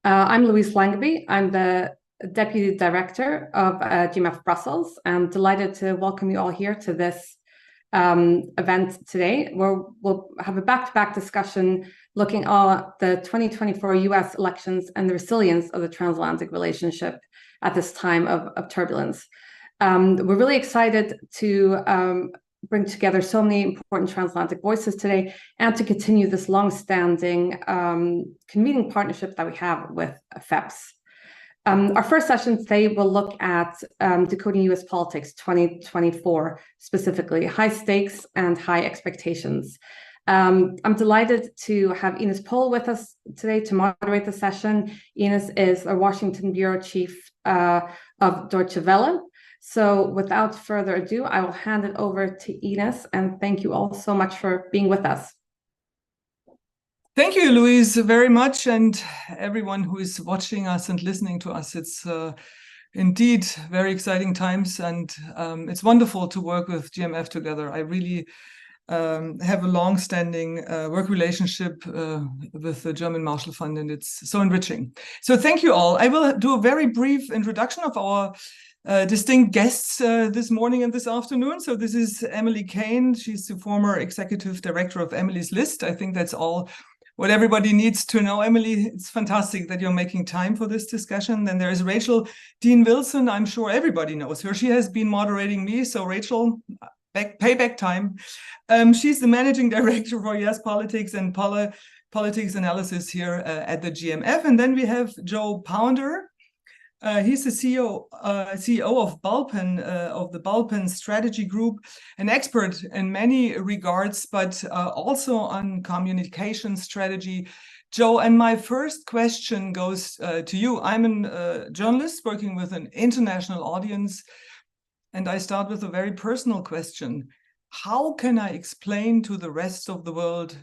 I'm Louise Langeby. I'm the Deputy Director of GMF Brussels. I'm delighted to welcome you all here to this event today, where we'll have a back-to-back discussion looking at the 2024 US elections and the resilience of the transatlantic relationship at this time of turbulence. We're really excited to bring together so many important transatlantic voices today and to continue this long-standing convening partnership that we have with FEPS. Our first session today will look at decoding US politics 2024, specifically high stakes and high expectations. I'm delighted to have Ines Pohl with us today to moderate the session. Ines is a Washington Bureau Chief of Deutsche Welle. So without further ado, I will hand it over to Ines, and thank you all so much for being with us. Thank you, Louise, very much, and everyone who is watching us and listening to us. It's indeed very exciting times, and it's wonderful to work with GMF together. I really have a long-standing work relationship with the German Marshall Fund, and it's so enriching. So thank you all. I will do a very brief introduction of our distinct guests this morning and this afternoon. So this is Emily Kane. She's the former executive director of Emily's List. I think that's all what everybody needs to know. Emily, it's fantastic that you're making time for this discussion. Then there is Rachel Dean Wilson. I'm sure everybody knows her. She has been moderating me. So Rachel, payback time. She's the managing director for US politics and politics analysis here at the GMF. And then we have Joe Pounder. He's the CEO of Bulpen, of the Bulpen Strategy Group, an expert in many regards, but also on communication strategy. Joe, and my first question goes to you. I'm a journalist working with an international audience, and I start with a very personal question. How can I explain to the rest of the world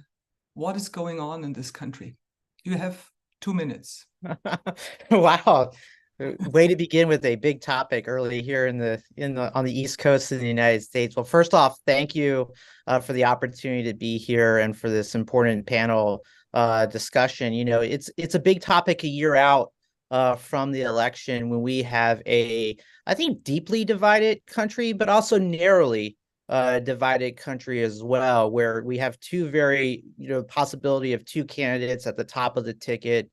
what is going on in this country? You have 2 minutes. Wow. Way to begin with a big topic early here on the East Coast of the United States. Well, first off, thank you for the opportunity to be here and for this important panel discussion. You know, it's a big topic a year out from the election, when we have I think, deeply divided country, but also narrowly divided country as well, where we have possibility of two candidates at the top of the ticket,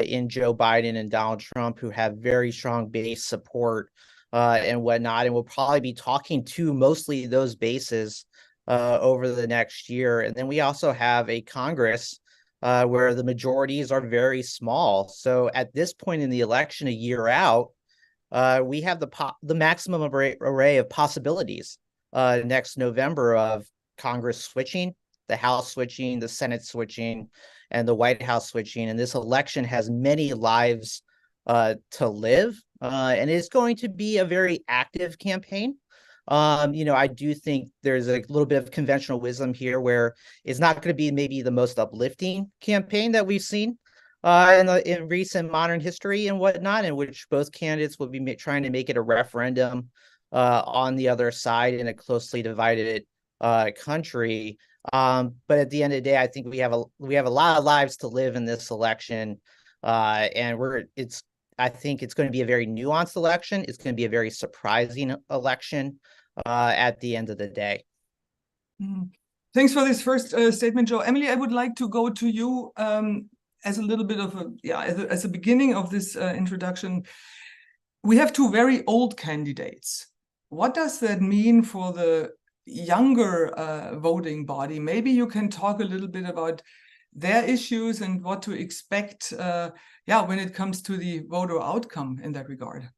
in Joe Biden and Donald Trump, who have very strong base support and whatnot. And we'll probably be talking to mostly those bases over the next year. And then we also have a Congress where the majorities are very small. So at this point in the election, a year out, we have the maximum array of possibilities next November of Congress switching, the House switching, the Senate switching, and the White House switching. And this election has many lives to live, and it's going to be a very active campaign. I do think there's a little bit of conventional wisdom here, where it's not going to be maybe the most uplifting campaign that we've seen in recent modern history and whatnot, in which both candidates will be trying to make it a referendum on the other side in a closely divided country. But at the end of the day, I think we have a lot of lives to live in this election, and I think it's going to be a very nuanced election. It's going to be a very surprising election at the end of the day. Thanks for this first statement, Joe. Emily, I would like to go to you as a little bit of as a beginning of this introduction. We have two very old candidates. What does that mean for the younger voting body? Maybe you can talk a little bit about their issues and what to expect when it comes to the voter outcome in that regard.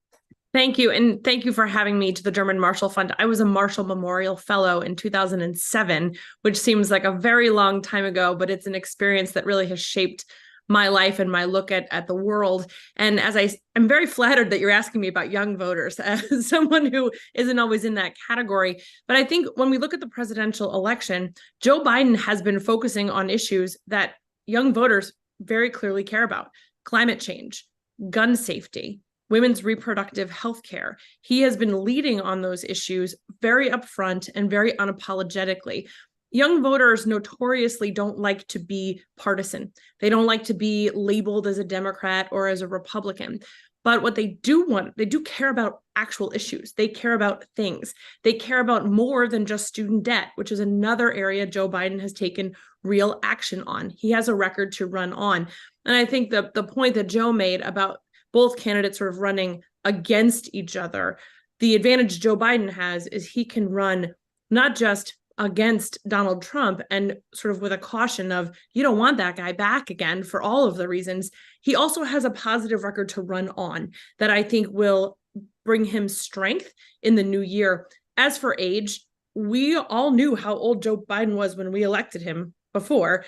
Thank you. And thank you for having me to the German Marshall Fund. I was a Marshall Memorial Fellow in 2007, which seems like a very long time ago, but it's an experience that really has shaped my life and my look at the world. And as I'm very flattered that you're asking me about young voters, as someone who isn't always in that category. But I think when we look at the presidential election, Joe Biden has been focusing on issues that young voters very clearly care about: climate change, gun safety, women's reproductive health care. He has been leading on those issues very upfront and very unapologetically. young voters notoriously don't like to be partisan. They don't like to be labeled as a Democrat or as a Republican. But what they do want, they do care about actual issues. They care about things. They care about more than just student debt, which is another area Joe Biden has taken real action on. He has a record to run on. And I think the point that Joe made about both candidates sort of running against each other, the advantage Joe Biden has is he can run not just against Donald Trump and sort of with a caution of, you don't want that guy back again for all of the reasons. He also has a positive record to run on that I think will bring him strength in the new year. As for age, we all knew how old Joe Biden was when we elected him before.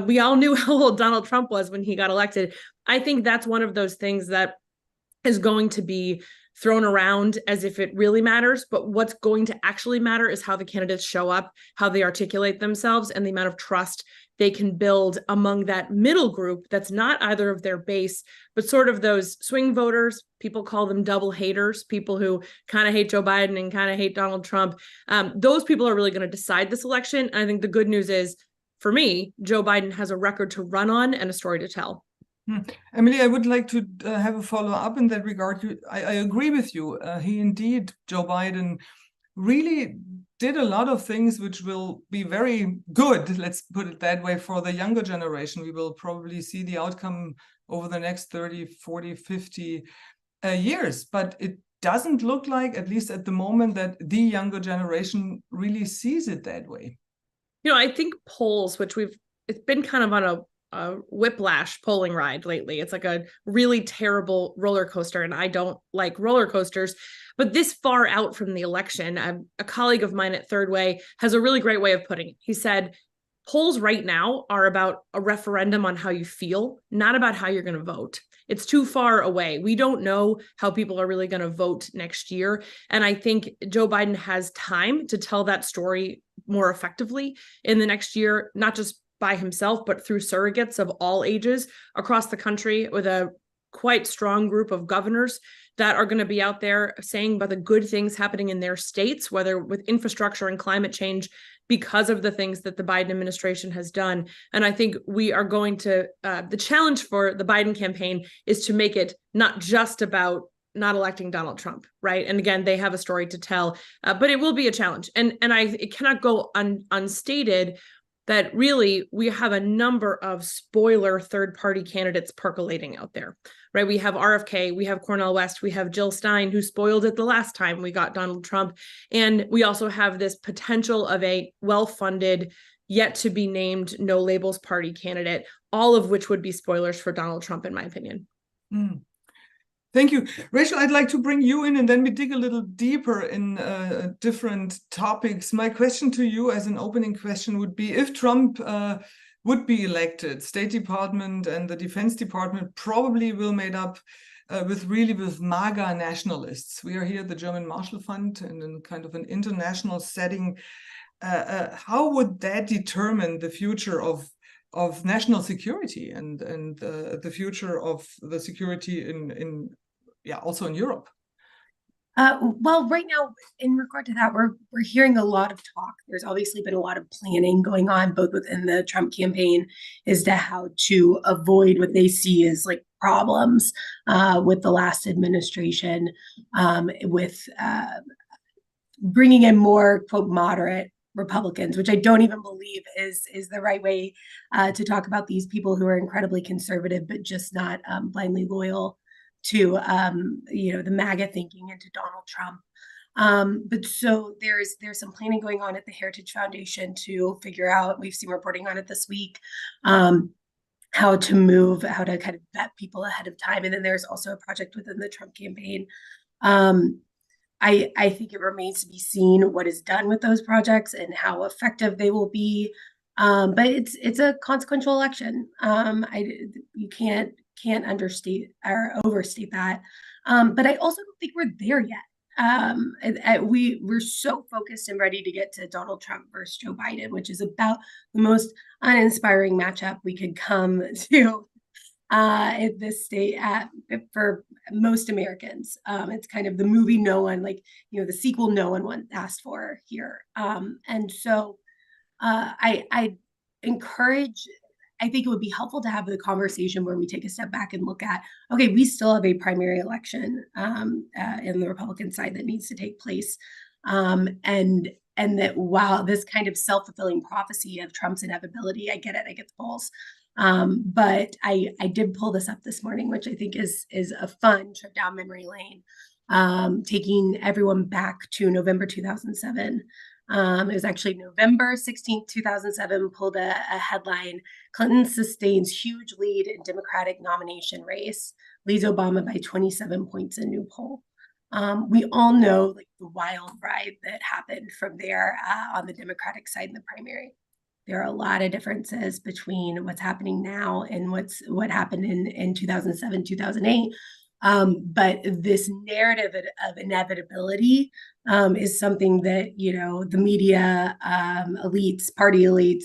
We all knew how old Donald Trump was when he got elected. I think that's one of those things that is going to be thrown around as if it really matters. But what's going to actually matter is how the candidates show up, how they articulate themselves, and the amount of trust they can build among that middle group that's not either of their base, but sort of those swing voters. People call them double haters, people who kind of hate Joe Biden and kind of hate Donald Trump. Those people are really going to decide this election. And I think the good news is, for me, Joe Biden has a record to run on and a story to tell. Emily, I would like to have a follow-up in that regard. I agree with you. He indeed, Joe Biden, really did a lot of things which will be very good, let's put it that way, for the younger generation. We will probably see the outcome over the next 30, 40, 50 years. But it doesn't look like, at least at the moment, that the younger generation really sees it that way. I think polls, it's been kind of on a whiplash polling ride lately. It's like a really terrible roller coaster, and I don't like roller coasters. But this far out from the election, a colleague of mine at Third Way has a really great way of putting it. He said, polls right now are about a referendum on how you feel, not about how you're going to vote. It's too far away. We don't know how people are really going to vote next year. And I think Joe Biden has time to tell that story more effectively in the next year, not just by himself, but through surrogates of all ages across the country, with a quite strong group of governors that are going to be out there saying about the good things happening in their states, whether with infrastructure and climate change, because of the things that the Biden administration has done. And I think we are going to, the challenge for the Biden campaign is to make it not just about not electing Donald Trump, right? And again, they have a story to tell, but it will be a challenge. And it cannot go unstated that really we have a number of spoiler third-party candidates percolating out there, right? We have RFK, we have Cornel West, we have Jill Stein, who spoiled it the last time we got Donald Trump. And we also have this potential of a well-funded, yet to be named no labels party candidate, all of which would be spoilers for Donald Trump, in my opinion. Thank you. Rachel, I'd like to bring you in and then we dig a little deeper in different topics. My question to you as an opening question would be, if Trump would be elected, State Department and the Defense Department probably will made up with MAGA nationalists. We are here at the German Marshall Fund and in kind of an international setting. How would that determine the future of national security and the future of the security in also in Europe? Well, right now, in regard to that, we're hearing a lot of talk. There's obviously been a lot of planning going on, both within the Trump campaign, as to how to avoid what they see as like problems with the last administration, with bringing in more, quote, moderate Republicans, which I don't even believe is the right way to talk about these people who are incredibly conservative, but just not blindly loyal to the MAGA thinking and to Donald Trump. But so there's some planning going on at the Heritage Foundation to figure out, we've seen reporting on it this week, how to kind of vet people ahead of time. And then there's also a project within the Trump campaign. I think it remains to be seen what is done with those projects and how effective they will be. But it's a consequential election. You can't understate or overstate that. But I also don't think we're there yet. We're so focused and ready to get to Donald Trump versus Joe Biden, which is about the most uninspiring matchup we could come to at this state for most Americans. It's kind of the movie the sequel no one asked for here. And so I encourage, I think it would be helpful to have the conversation where we take a step back and look at, okay, we still have a primary election in the Republican side that needs to take place. And that while this kind of self-fulfilling prophecy of Trump's inevitability, I get it, I get the polls. But I did pull this up this morning, which I think is a fun trip down memory lane, taking everyone back to November 2007. It was actually November 16th, 2007, pulled a headline: Clinton sustains huge lead in Democratic nomination race, leads Obama by 27 points in new poll. We all know like the wild ride that happened from there on the Democratic side in the primary. There are a lot of differences between what's happening now and what happened in 2007, 2008. But this narrative of inevitability is something that, you know, the media elites, party elites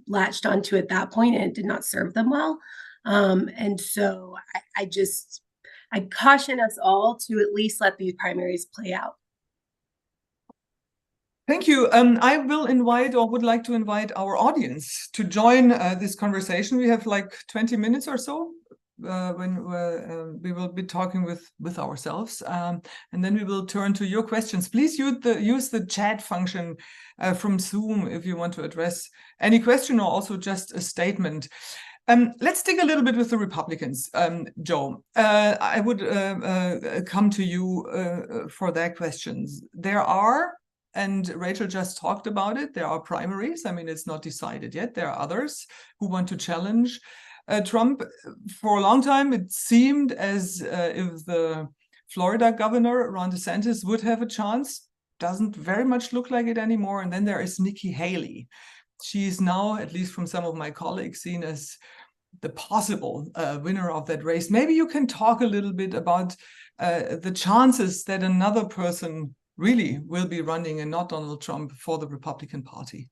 latched onto at that point, and it did not serve them well. And so I caution us all to at least let these primaries play out. Thank you. I will invite, or would like to invite, our audience to join this conversation. We have like 20 minutes or so when we will be talking with ourselves, and then we will turn to your questions. Please use the chat function from Zoom if you want to address any question or also just a statement. Let's dig a little bit with the Republicans. Joe, I would come to you for that questions. There are, and Rachel just talked about it, there are primaries. I mean, it's not decided yet. There are others who want to challenge Trump. For a long time, it seemed as if the Florida governor, Ron DeSantis, would have a chance. Doesn't very much look like it anymore. And then there is Nikki Haley. She is now, at least from some of my colleagues, seen as the possible winner of that race. Maybe you can talk a little bit about the chances that another person really will be running and not Donald Trump for the Republican Party.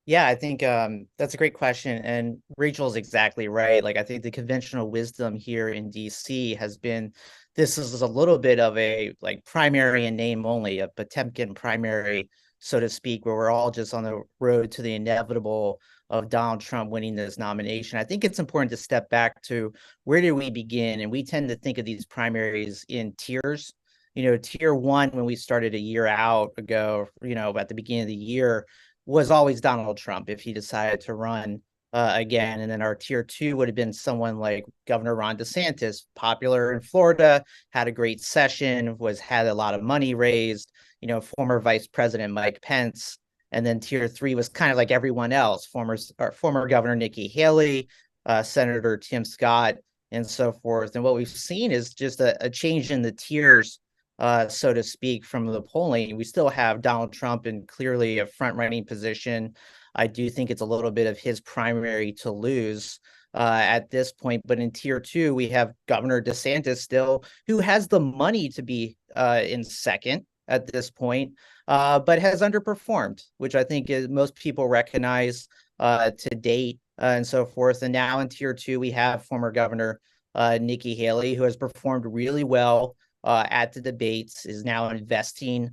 Yeah, I think that's a great question. And Rachel's exactly right. Like, I think the conventional wisdom here in DC has been, this is a little bit of a like primary in name only, a Potemkin primary, so to speak, where we're all just on the road to the inevitable of Donald Trump winning this nomination. I think it's important to step back to where do we begin? And we tend to think of these primaries in tiers. You know, tier one, when we started a year out ago, you know, at the beginning of the year, was always Donald Trump if he decided to run again. And then our tier two would have been someone like Governor Ron DeSantis, popular in Florida, had a great session, had a lot of money raised, you know, former Vice President Mike Pence. And then tier three was kind of like everyone else, former Governor Nikki Haley, Senator Tim Scott, and so forth. And what we've seen is just a change in the tiers, so to speak, from the polling. We still have Donald Trump in clearly a front-running position. I do think it's a little bit of his primary to lose at this point. But in tier two, we have Governor DeSantis still, who has the money to be in second at this point, but has underperformed, which I think most people recognize to date and so forth. And now in tier two, we have former Governor Nikki Haley, who has performed really well at the debates, is now investing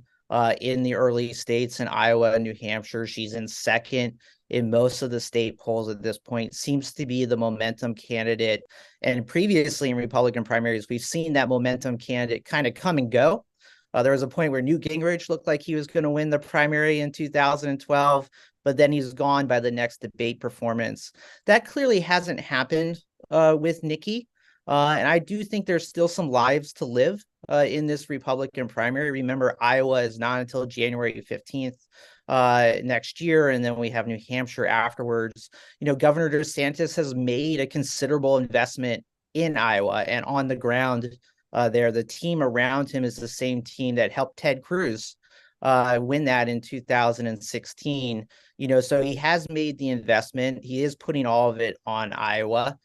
in the early states in Iowa and New Hampshire. She's in second in most of the state polls at this point, seems to be the momentum candidate. And previously in Republican primaries, we've seen that momentum candidate kind of come and go. There was a point where Newt Gingrich looked like he was going to win the primary in 2012, but then he's gone by the next debate performance. That clearly hasn't happened with Nikki. And I do think there's still some lives to live in this Republican primary. Remember, Iowa is not until January 15th next year, and then we have New Hampshire afterwards. You know, Governor DeSantis has made a considerable investment in Iowa and on the ground there. The team around him is the same team that helped Ted Cruz win that in 2016. You know, so he has made the investment. He is putting all of it on Iowa.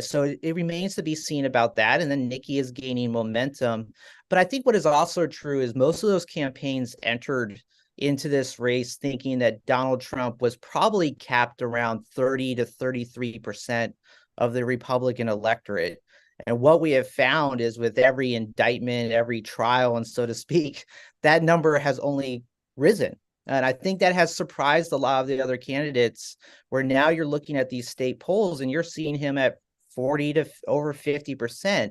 So it remains to be seen about that. And then Nikki is gaining momentum. But I think what is also true is most of those campaigns entered into this race thinking that Donald Trump was probably capped around 30 to 33% of the Republican electorate. And what we have found is with every indictment, every trial, and so to speak, that number has only risen And I think that has surprised a lot of the other candidates, where now you're looking at these state polls and you're seeing him at 40 to over 50%.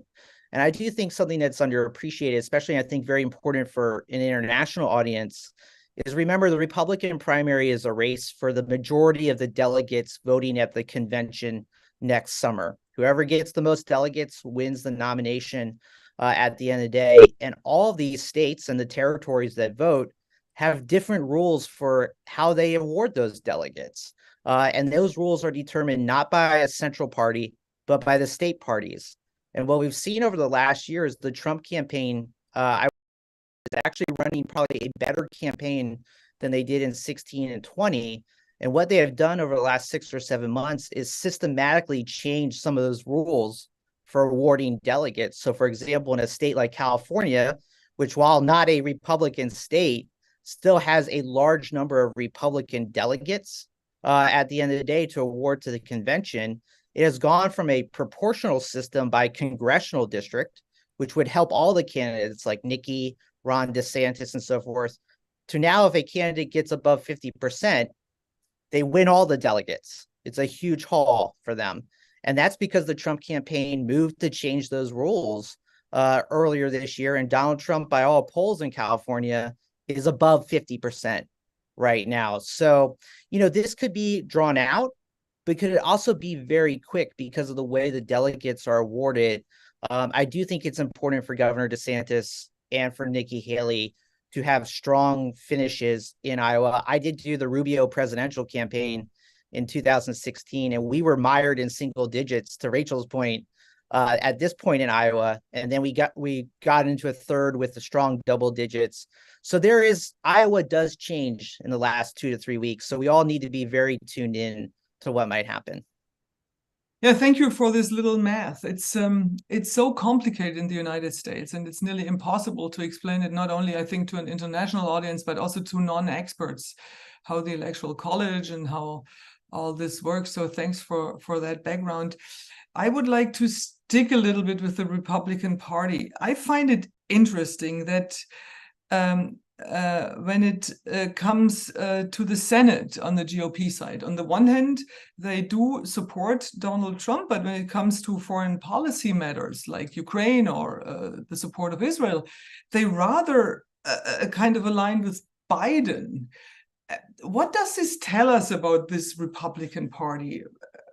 And I do think something that's underappreciated, especially I think very important for an international audience, is remember the Republican primary is a race for the majority of the delegates voting at the convention next summer. Whoever gets the most delegates wins the nomination at the end of the day. And all of these states and the territories that vote have different rules for how they award those delegates. And those rules are determined not by a central party, but by the state parties. And what we've seen over the last year is the Trump campaign is actually running probably a better campaign than they did in 16 and 20. And what they have done over the last 6 or 7 months is systematically change some of those rules for awarding delegates. So, for example, in a state like California, which while not a Republican state, still has a large number of Republican delegates at the end of the day to award to the convention, it has gone from a proportional system by congressional district, which would help all the candidates like Nikki, Ron DeSantis, and so forth, to now if a candidate gets above 50%, they win all the delegates. It's a huge haul for them. And that's because the Trump campaign moved to change those rules earlier this year. And Donald Trump, by all polls in California, is above 50% right now. So, this could be drawn out, but could it also be very quick because of the way the delegates are awarded? I do think it's important for Governor DeSantis and for Nikki Haley to have strong finishes in Iowa. I did do the Rubio presidential campaign in 2016, and we were mired in single digits, to Rachel's point, at this point in Iowa. And then we got into a third with the strong double digits. So Iowa does change in the last 2 to 3 weeks. So we all need to be very tuned in to what might happen. Yeah, thank you for this little math. It's so complicated in the United States, and it's nearly impossible to explain it, not only, I think, to an international audience, but also to non-experts, how the Electoral College and how all this works. So thanks for that background. I would like to stick a little bit with the Republican Party. I find it interesting that when it comes to the Senate on the GOP side, on the one hand, they do support Donald Trump, but when it comes to foreign policy matters like Ukraine or the support of Israel, they rather kind of align with Biden. What does this tell us about this Republican Party?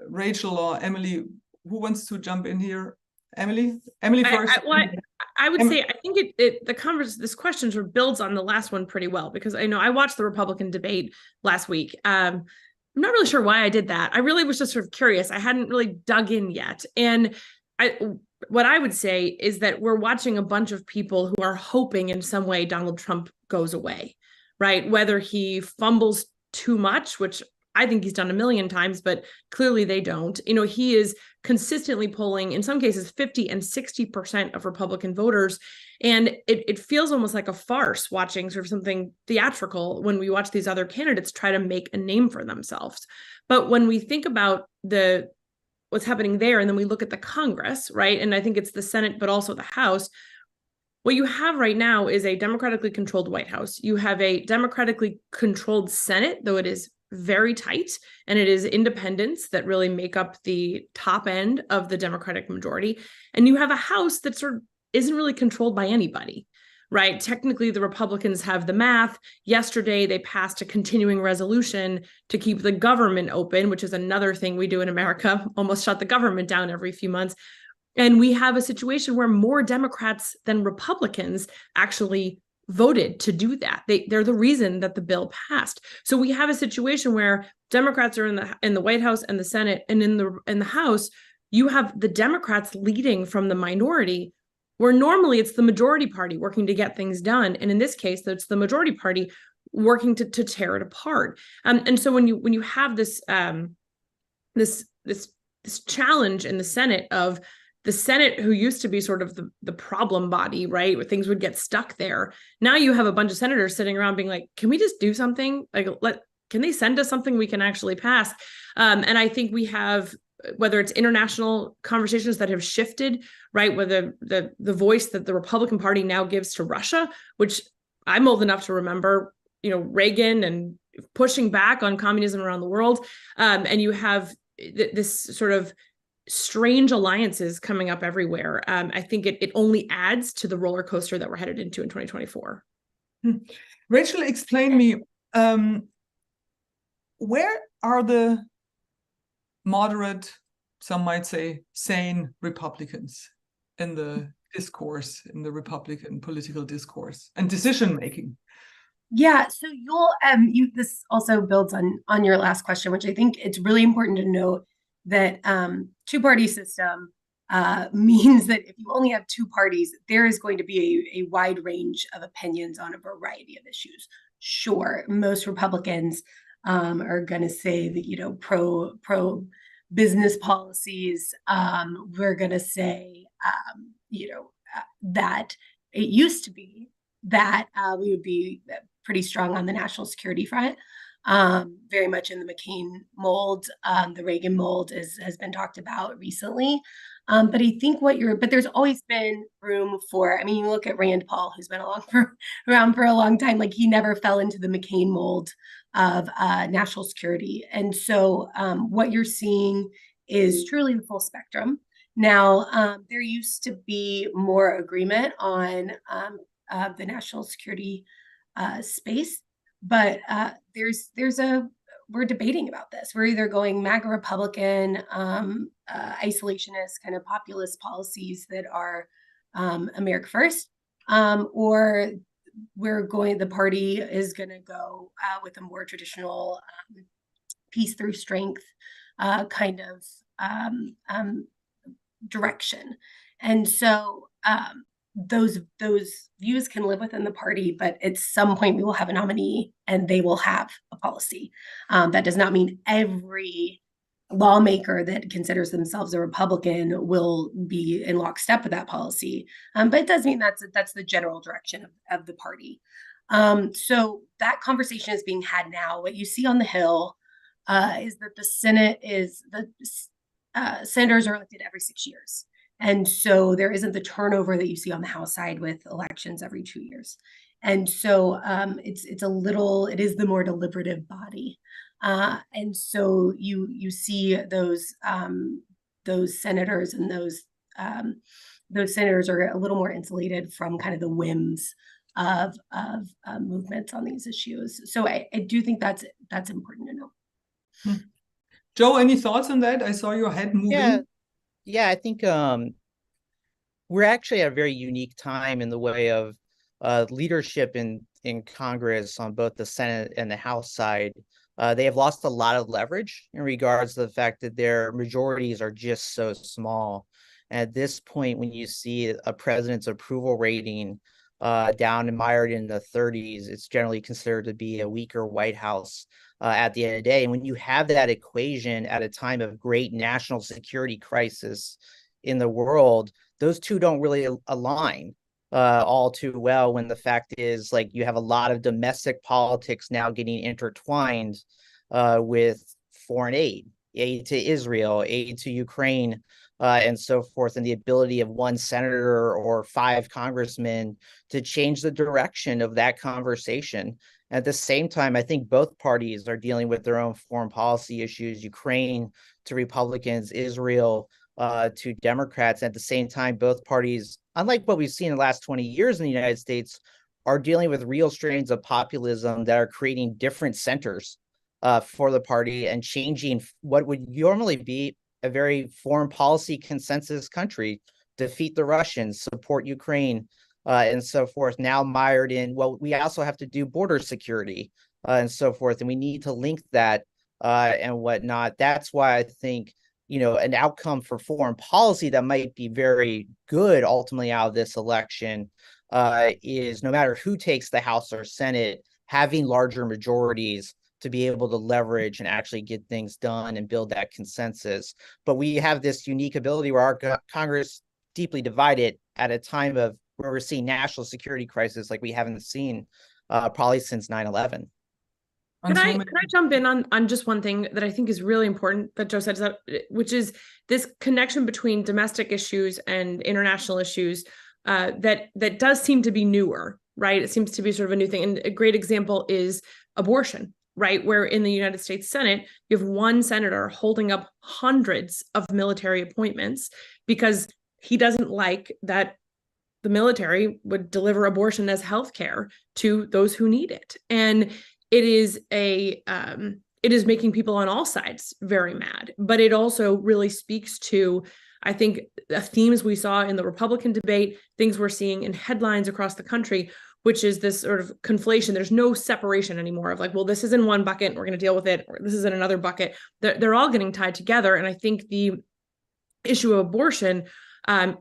Rachel or Emily, who wants to jump in here? Emily first. I would say I think this question sort of builds on the last one pretty well, because I know I watched the Republican debate last week. I'm not really sure why I did that. I really was just sort of curious. I hadn't really dug in yet. And what I would say is that we're watching a bunch of people who are hoping in some way Donald Trump goes away, right? Whether he fumbles too much, which I think he's done a million times, but clearly they don't. He is consistently polling, in some cases, 50 and 60% of Republican voters. And it feels almost like a farce watching sort of something theatrical when we watch these other candidates try to make a name for themselves. But when we think about what's happening there, and then we look at the Congress, right? And I think it's the Senate, but also the House. What you have right now is a democratically controlled White House. You have a democratically controlled Senate, though it is very tight, and it is independents that really make up the top end of the Democratic majority. And you have a House that sort of isn't really controlled by anybody, right? Technically, the Republicans have the math. Yesterday, they passed a continuing resolution to keep the government open, which is another thing we do in America, almost shut the government down every few months. And we have a situation where more Democrats than Republicans actually voted to do that. They're the reason that the bill passed. So we have a situation where Democrats are in the White House and the Senate, and in the House, you have the Democrats leading from the minority, where normally it's the majority party working to get things done. And in this case, it's the majority party working to tear it apart. And so when you have this challenge in the Senate of the Senate, who used to be sort of the problem body, right, where things would get stuck there. Now you have a bunch of senators sitting around being like, can we just do something? Like, can they send us something we can actually pass? And I think we have, whether it's international conversations that have shifted, right, whether the voice that the Republican Party now gives to Russia, which I'm old enough to remember, Reagan and pushing back on communism around the world. And you have this sort of strange alliances coming up everywhere. I think it only adds to the roller coaster that we're headed into in 2024. Rachel, explain me, where are the moderate, some might say sane Republicans in the discourse, in the Republican political discourse and decision making? Yeah, so this also builds on your last question, which I think it's really important to note that two-party system means that if you only have two parties, there is going to be a wide range of opinions on a variety of issues. Sure, most Republicans are going to say that pro business policies. We're going to say that it used to be that we would be pretty strong on the national security front, very much in the McCain mold. The Reagan mold has been talked about recently. But I think but there's always been room for, you look at Rand Paul, who's been around for a long time, like he never fell into the McCain mold of national security. And so what you're seeing is truly the full spectrum. Now, there used to be more agreement on the national security space, but we're debating about this. We're either going MAGA Republican, isolationist kind of populist policies that are America first, or the party is going to go with a more traditional peace through strength kind of direction. And so those views can live within the party, but at some point we will have a nominee and they will have a policy. That does not mean every lawmaker that considers themselves a Republican will be in lockstep with that policy. But it does mean that's the general direction of the party. So that conversation is being had now. What you see on the Hill is that the Senate senators are elected every 6 years. And so there isn't the turnover that you see on the House side with elections every 2 years. And so it is the more deliberative body. And so you see those senators and those senators are a little more insulated from kind of the whims of movements on these issues. So I do think that's important to know. Joe, any thoughts on that? I saw your head moving. Yeah, I think we're actually at a very unique time in the way of leadership in Congress on both the Senate and the House side. They have lost a lot of leverage in regards to the fact that their majorities are just so small. And at this point, when you see a president's approval rating down and mired in the 30s, it's generally considered to be a weaker White House at the end of the day. And when you have that equation at a time of great national security crisis in the world, those two don't really align all too well, when the fact is, like, you have a lot of domestic politics now getting intertwined with foreign aid to Israel, aid to Ukraine, and so forth, and the ability of one senator or 5 congressmen to change the direction of that conversation. At the same time, I think both parties are dealing with their own foreign policy issues, Ukraine to Republicans, Israel to Democrats. At the same time, both parties, unlike what we've seen in the last 20 years in the United States, are dealing with real strains of populism that are creating different centers for the party and changing what would normally be a very foreign policy consensus country: defeat the Russians, support Ukraine, and so forth, now mired in, well, we also have to do border security and so forth, and we need to link that and whatnot. That's why I think, an outcome for foreign policy that might be very good ultimately out of this election is, no matter who takes the House or Senate, having larger majorities to be able to leverage and actually get things done and build that consensus. But we have this unique ability where our Congress deeply divided at a time of where we're seeing national security crisis like we haven't seen probably since 9/11. Can I jump in on just one thing that I think is really important that Joe said, which is this connection between domestic issues and international issues that does seem to be newer right? It seems to be sort of a new thing. And a great example is abortion, right? Where in the United States Senate, you have one senator holding up hundreds of military appointments because he doesn't like that the military would deliver abortion as healthcare to those who need it. And it is it is making people on all sides very mad, but it also really speaks to, I think, the themes we saw in the Republican debate, things we're seeing in headlines across the country, which is this sort of conflation. There's no separation anymore of like, well, this is in one bucket, we're going to deal with it, or this is in another bucket. They're all getting tied together. And I think the issue of abortion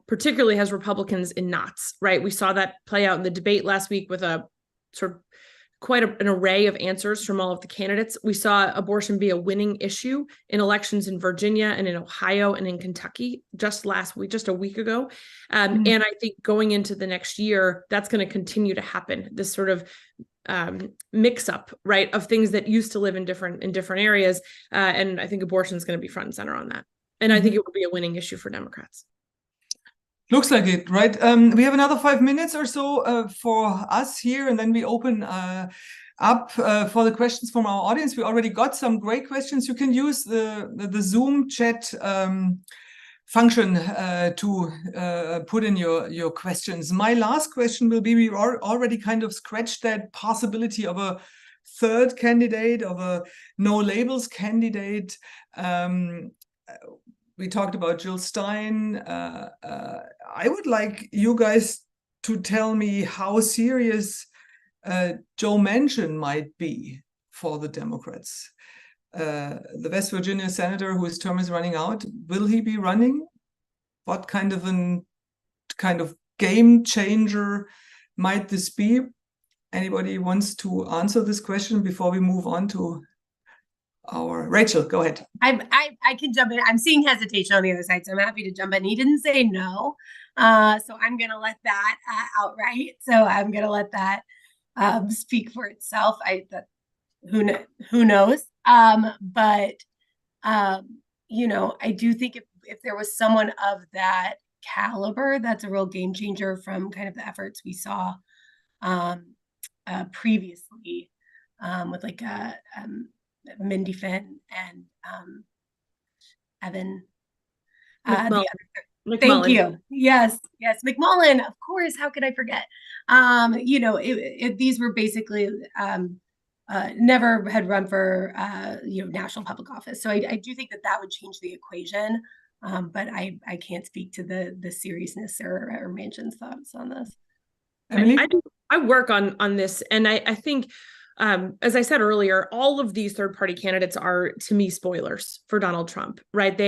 particularly has Republicans in knots, right? We saw that play out in the debate last week with a sort of quite an array of answers from all of the candidates. We saw abortion be a winning issue in elections in Virginia and in Ohio and in Kentucky just last week, just a week ago. And I think going into the next year, that's going to continue to happen. This sort of mix up, right, of things that used to live in different areas. And I think abortion is going to be front and center on that. And I think it will be a winning issue for Democrats. Looks like it, right? We have another 5 minutes or so for us here, and then we open up for the questions from our audience. We already got some great questions. You can use the Zoom chat function to put in your questions. My last question will be, we already kind of scratched that possibility of a third candidate, of a no labels candidate. We talked about Jill Stein. I would like you guys to tell me how serious Joe Manchin might be for the Democrats. The West Virginia senator whose term is running out, will he be running? What kind of game changer might this be? Anybody wants to answer this question before we move on to our Rachel? Go ahead. I can jump in. I'm seeing hesitation on the other side, so I'm happy to jump in. He didn't say no, so I'm going to let that outright. So I'm going to let that speak for itself. Who knows? But you know, I do think if there was someone of that caliber, that's a real game changer from kind of the efforts we saw previously with like Mindy Finn and Evan. Thank you. Yes, McMullen, of course. How could I forget? You know, these were basically never had run for national public office. So I do think that would change the equation. But I can't speak to the seriousness or Manchin's thoughts on this. Emily? I work on this, and I think, as I said earlier, all of these third-party candidates are, to me, spoilers for Donald Trump, right?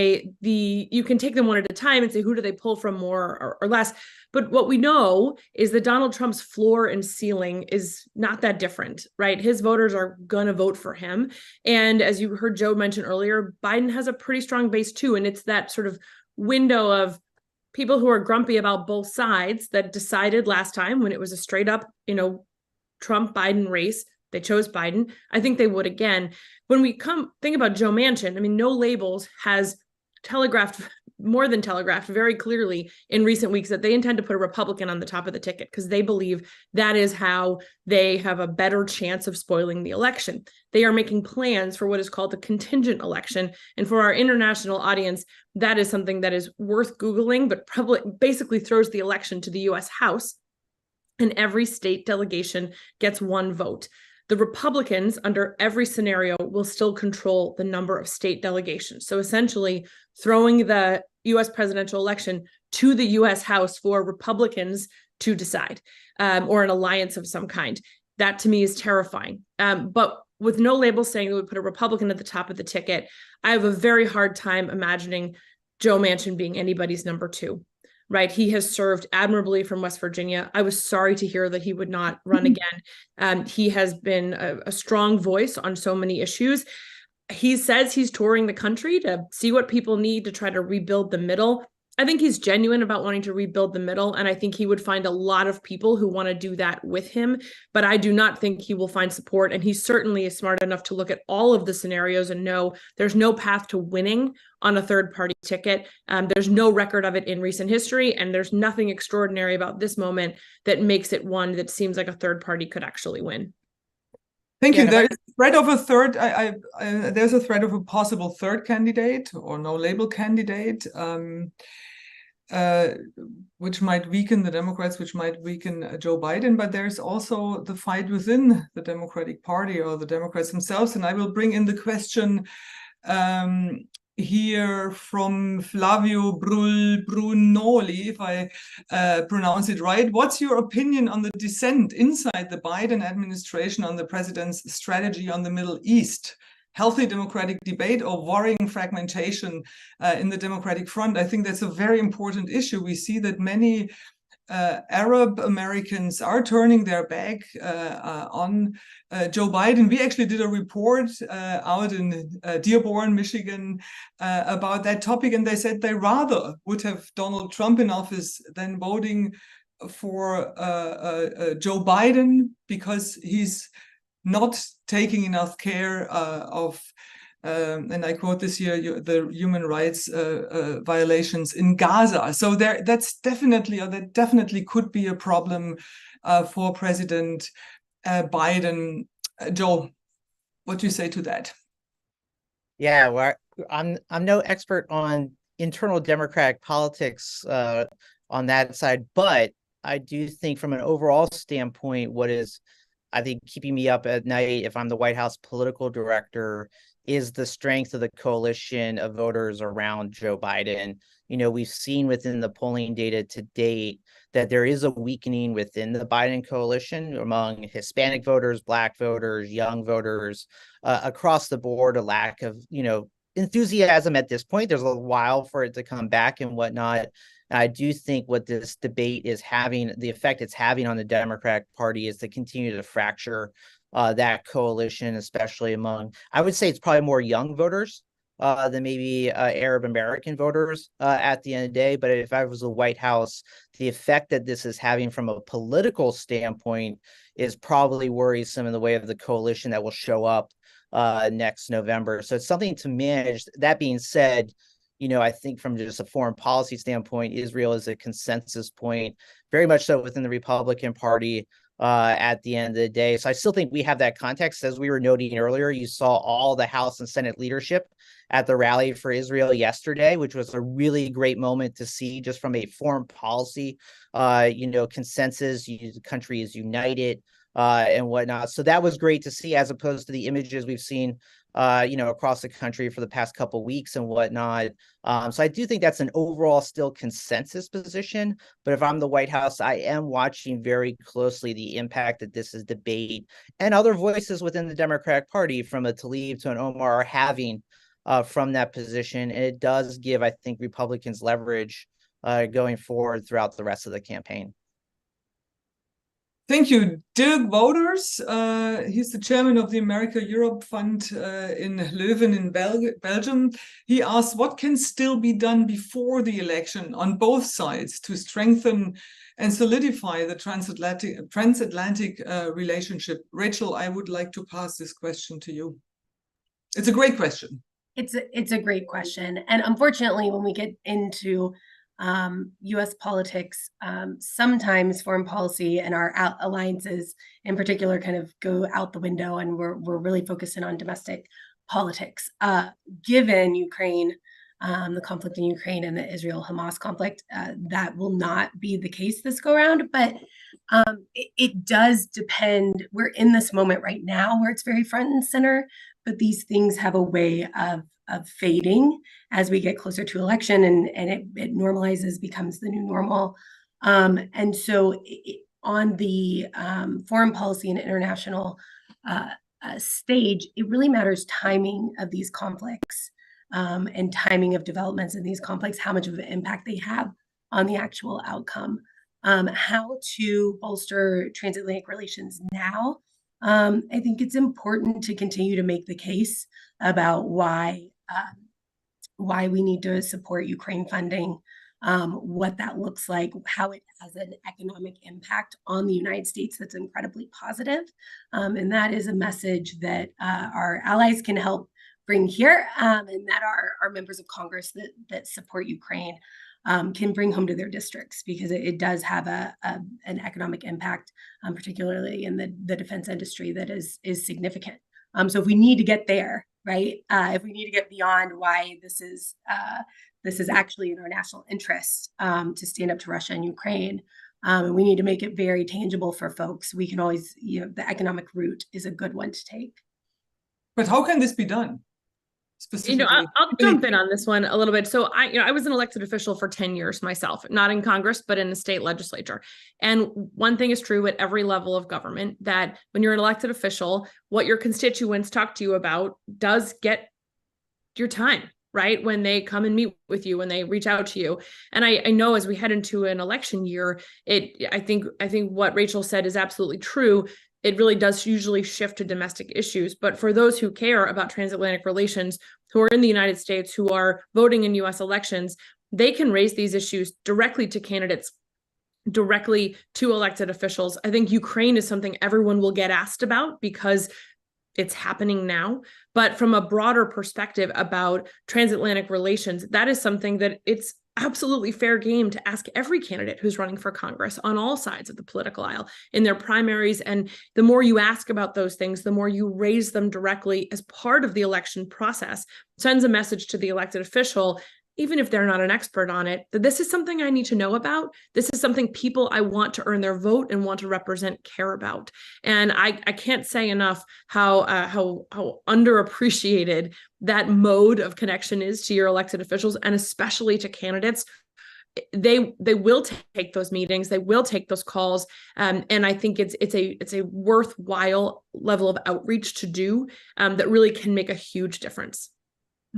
You can take them one at a time and say, who do they pull from more or less? But what we know is that Donald Trump's floor and ceiling is not that different, right? His voters are going to vote for him. And as you heard Joe mention earlier, Biden has a pretty strong base too. And it's that sort of window of people who are grumpy about both sides that decided last time when it was a straight up, Trump-Biden race. They chose Biden. I think they would again. When we think about Joe Manchin, I mean, No Labels has more than telegraphed very clearly in recent weeks that they intend to put a Republican on the top of the ticket because they believe that is how they have a better chance of spoiling the election. They are making plans for what is called the contingent election. And for our international audience, that is something that is worth Googling, but probably basically throws the election to the U.S. House, and every state delegation gets one vote. The Republicans, under every scenario, will still control the number of state delegations. So essentially throwing the U.S. presidential election to the U.S. House for Republicans to decide, or an alliance of some kind. That to me is terrifying. But with No Labels saying that we put a Republican at the top of the ticket, I have a very hard time imagining Joe Manchin being anybody's number two. Right. He has served admirably from West Virginia. I was sorry to hear that he would not run again. He has been a strong voice on so many issues. He says he's touring the country to see what people need to try to rebuild the middle. I think he's genuine about wanting to rebuild the middle, and I think he would find a lot of people who want to do that with him, but I do not think he will find support, and he certainly is smart enough to look at all of the scenarios and know there's no path to winning on a third-party ticket. There's no record of it in recent history, and there's nothing extraordinary about this moment that makes it one that seems like a third party could actually win. Thank you. There's a threat of a third. There's a threat of a possible third candidate or no label candidate, which might weaken the Democrats, which might weaken Joe Biden. But there's also the fight within the Democratic Party or the Democrats themselves. And I will bring in the question here from Flavio Brunoli, if I pronounce it right. What's your opinion on the dissent inside the Biden administration on the president's strategy on the Middle East? Healthy democratic debate or worrying fragmentation in the Democratic front? I think that's a very important issue. We see that many Arab Americans are turning their back on Joe Biden. We actually did a report out in Dearborn, Michigan, about that topic, and they said they rather would have Donald Trump in office than voting for Joe Biden, because he's not taking enough care of, and I quote this here, the human rights violations in Gaza. So that definitely could be a problem for President Biden. Joe, what do you say to that? Yeah, well, I'm no expert on internal Democratic politics on that side, but I do think from an overall standpoint, what is, I think, keeping me up at night if I'm the White House political director is the strength of the coalition of voters around Joe Biden. You know, we've seen within the polling data to date that there is a weakening within the Biden coalition among Hispanic voters, Black voters, young voters, across the board, a lack of, enthusiasm at this point. There's a while for it to come back and whatnot. And I do think what this debate is having, the effect it's having on the Democratic Party, is to continue to fracture that coalition, especially among, I would say it's probably more young voters than maybe Arab American voters at the end of the day. But if I was the White House, the effect that this is having from a political standpoint is probably worrisome in the way of the coalition that will show up next November. So it's something to manage. That being said, I think from just a foreign policy standpoint, Israel is a consensus point, very much so within the Republican Party at the end of the day. So I still think we have that context. As we were noting earlier, you saw all the House and Senate leadership at the rally for Israel yesterday, which was a really great moment to see just from a foreign policy, consensus. The country is united and whatnot. So that was great to see, as opposed to the images we've seen across the country for the past couple of weeks and whatnot. So I do think that's an overall still consensus position. But if I'm the White House, I am watching very closely the impact that this is debate and other voices within the Democratic Party, from a Tlaib to an Omar, are having from that position. And it does give, I think, Republicans leverage going forward throughout the rest of the campaign. Thank you. Dirk Wouters, he's the chairman of the America-Europe Fund in Leuven in Belgium. He asks, what can still be done before the election on both sides to strengthen and solidify the transatlantic relationship? Rachel, I would like to pass this question to you. It's a great question. It's a great question. And unfortunately, when we get into U.S. politics, sometimes foreign policy and our alliances in particular kind of go out the window, and we're really focusing on domestic politics. Given Ukraine, the conflict in Ukraine and the Israel-Hamas conflict, that will not be the case this go around, but it does depend. We're in this moment right now where it's very front and center, but these things have a way of fading as we get closer to election, and it normalizes, becomes the new normal. And so on the foreign policy and international stage, it really matters timing of these conflicts and timing of developments in these conflicts, how much of an impact they have on the actual outcome. How to bolster transatlantic relations now. I think it's important to continue to make the case about why we need to support Ukraine funding what that looks like, how it has an economic impact on the United States that's incredibly positive. And that is a message that our allies can help bring here, and that our members of Congress that support Ukraine can bring home to their districts, because it does have an economic impact, particularly in the defense industry, that is significant. So if we need to get there, right, if we need to get beyond why this is actually in our national interest to stand up to Russia and Ukraine, and we need to make it very tangible for folks, we can always, the economic route is a good one to take. But how can this be done? I'll jump in on this one a little bit. So I was an elected official for 10 years myself, not in Congress, but in the state legislature. And one thing is true at every level of government, that when you're an elected official, what your constituents talk to you about does get your time, right? When they come and meet with you, when they reach out to you. And I know as we head into an election year, I think what Rachel said is absolutely true. It really does usually shift to domestic issues. But for those who care about transatlantic relations, who are in the United States, who are voting in US elections, they can raise these issues directly to candidates, directly to elected officials. I think Ukraine is something everyone will get asked about because it's happening now. But from a broader perspective about transatlantic relations, that is something that it's absolutely fair game to ask every candidate who's running for Congress on all sides of the political aisle in their primaries. And the more you ask about those things, the more you raise them directly as part of the election process, sends a message to the elected official, even if they're not an expert on it, that this is something I need to know about. This is something people I want to earn their vote and want to represent care about. And I can't say enough how underappreciated that mode of connection is to your elected officials, and especially to candidates. They will take those meetings, they will take those calls, and I think it's a worthwhile level of outreach to do that really can make a huge difference.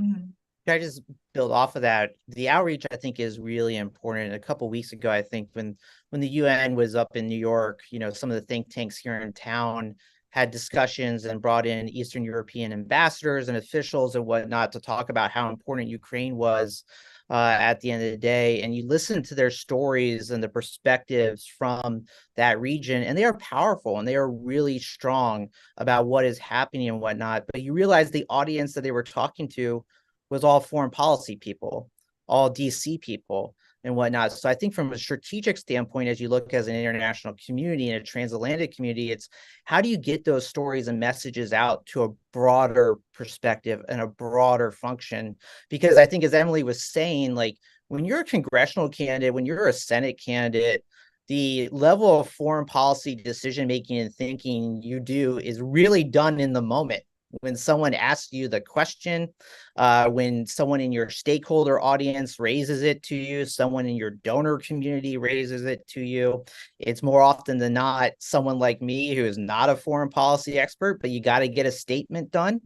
Mm-hmm. Can I just build off of that? The outreach, I think, is really important. A couple of weeks ago, I think when the UN was up in New York, some of the think tanks here in town had discussions and brought in Eastern European ambassadors and officials and whatnot to talk about how important Ukraine was at the end of the day. And you listen to their stories and the perspectives from that region, and they are powerful and they are really strong about what is happening and whatnot. But you realize the audience that they were talking to was all foreign policy people, all DC people and whatnot. So I think from a strategic standpoint, as you look as an international community and a transatlantic community, it's how do you get those stories and messages out to a broader perspective and a broader function? Because I think, as Emily was saying, like when you're a congressional candidate, when you're a Senate candidate, the level of foreign policy decision-making and thinking you do is really done in the moment. When someone asks you the question, when someone in your stakeholder audience raises it to you, someone in your donor community raises it to you, it's more often than not someone like me who is not a foreign policy expert, but you got to get a statement done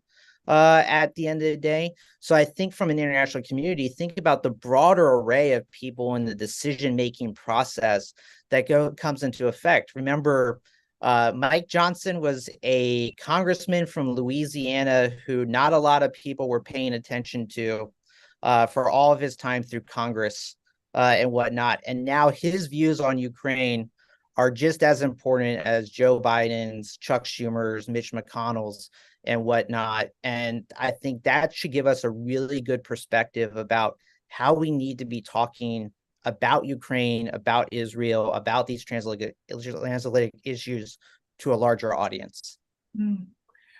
at the end of the day. So I think from an international community, think about the broader array of people in the decision-making process that comes into effect. Remember, Mike Johnson was a congressman from Louisiana who not a lot of people were paying attention to for all of his time through Congress and whatnot. And now his views on Ukraine are just as important as Joe Biden's, Chuck Schumer's, Mitch McConnell's, and whatnot. And I think that should give us a really good perspective about how we need to be talking about Ukraine, about Israel, about these transatlantic issues to a larger audience.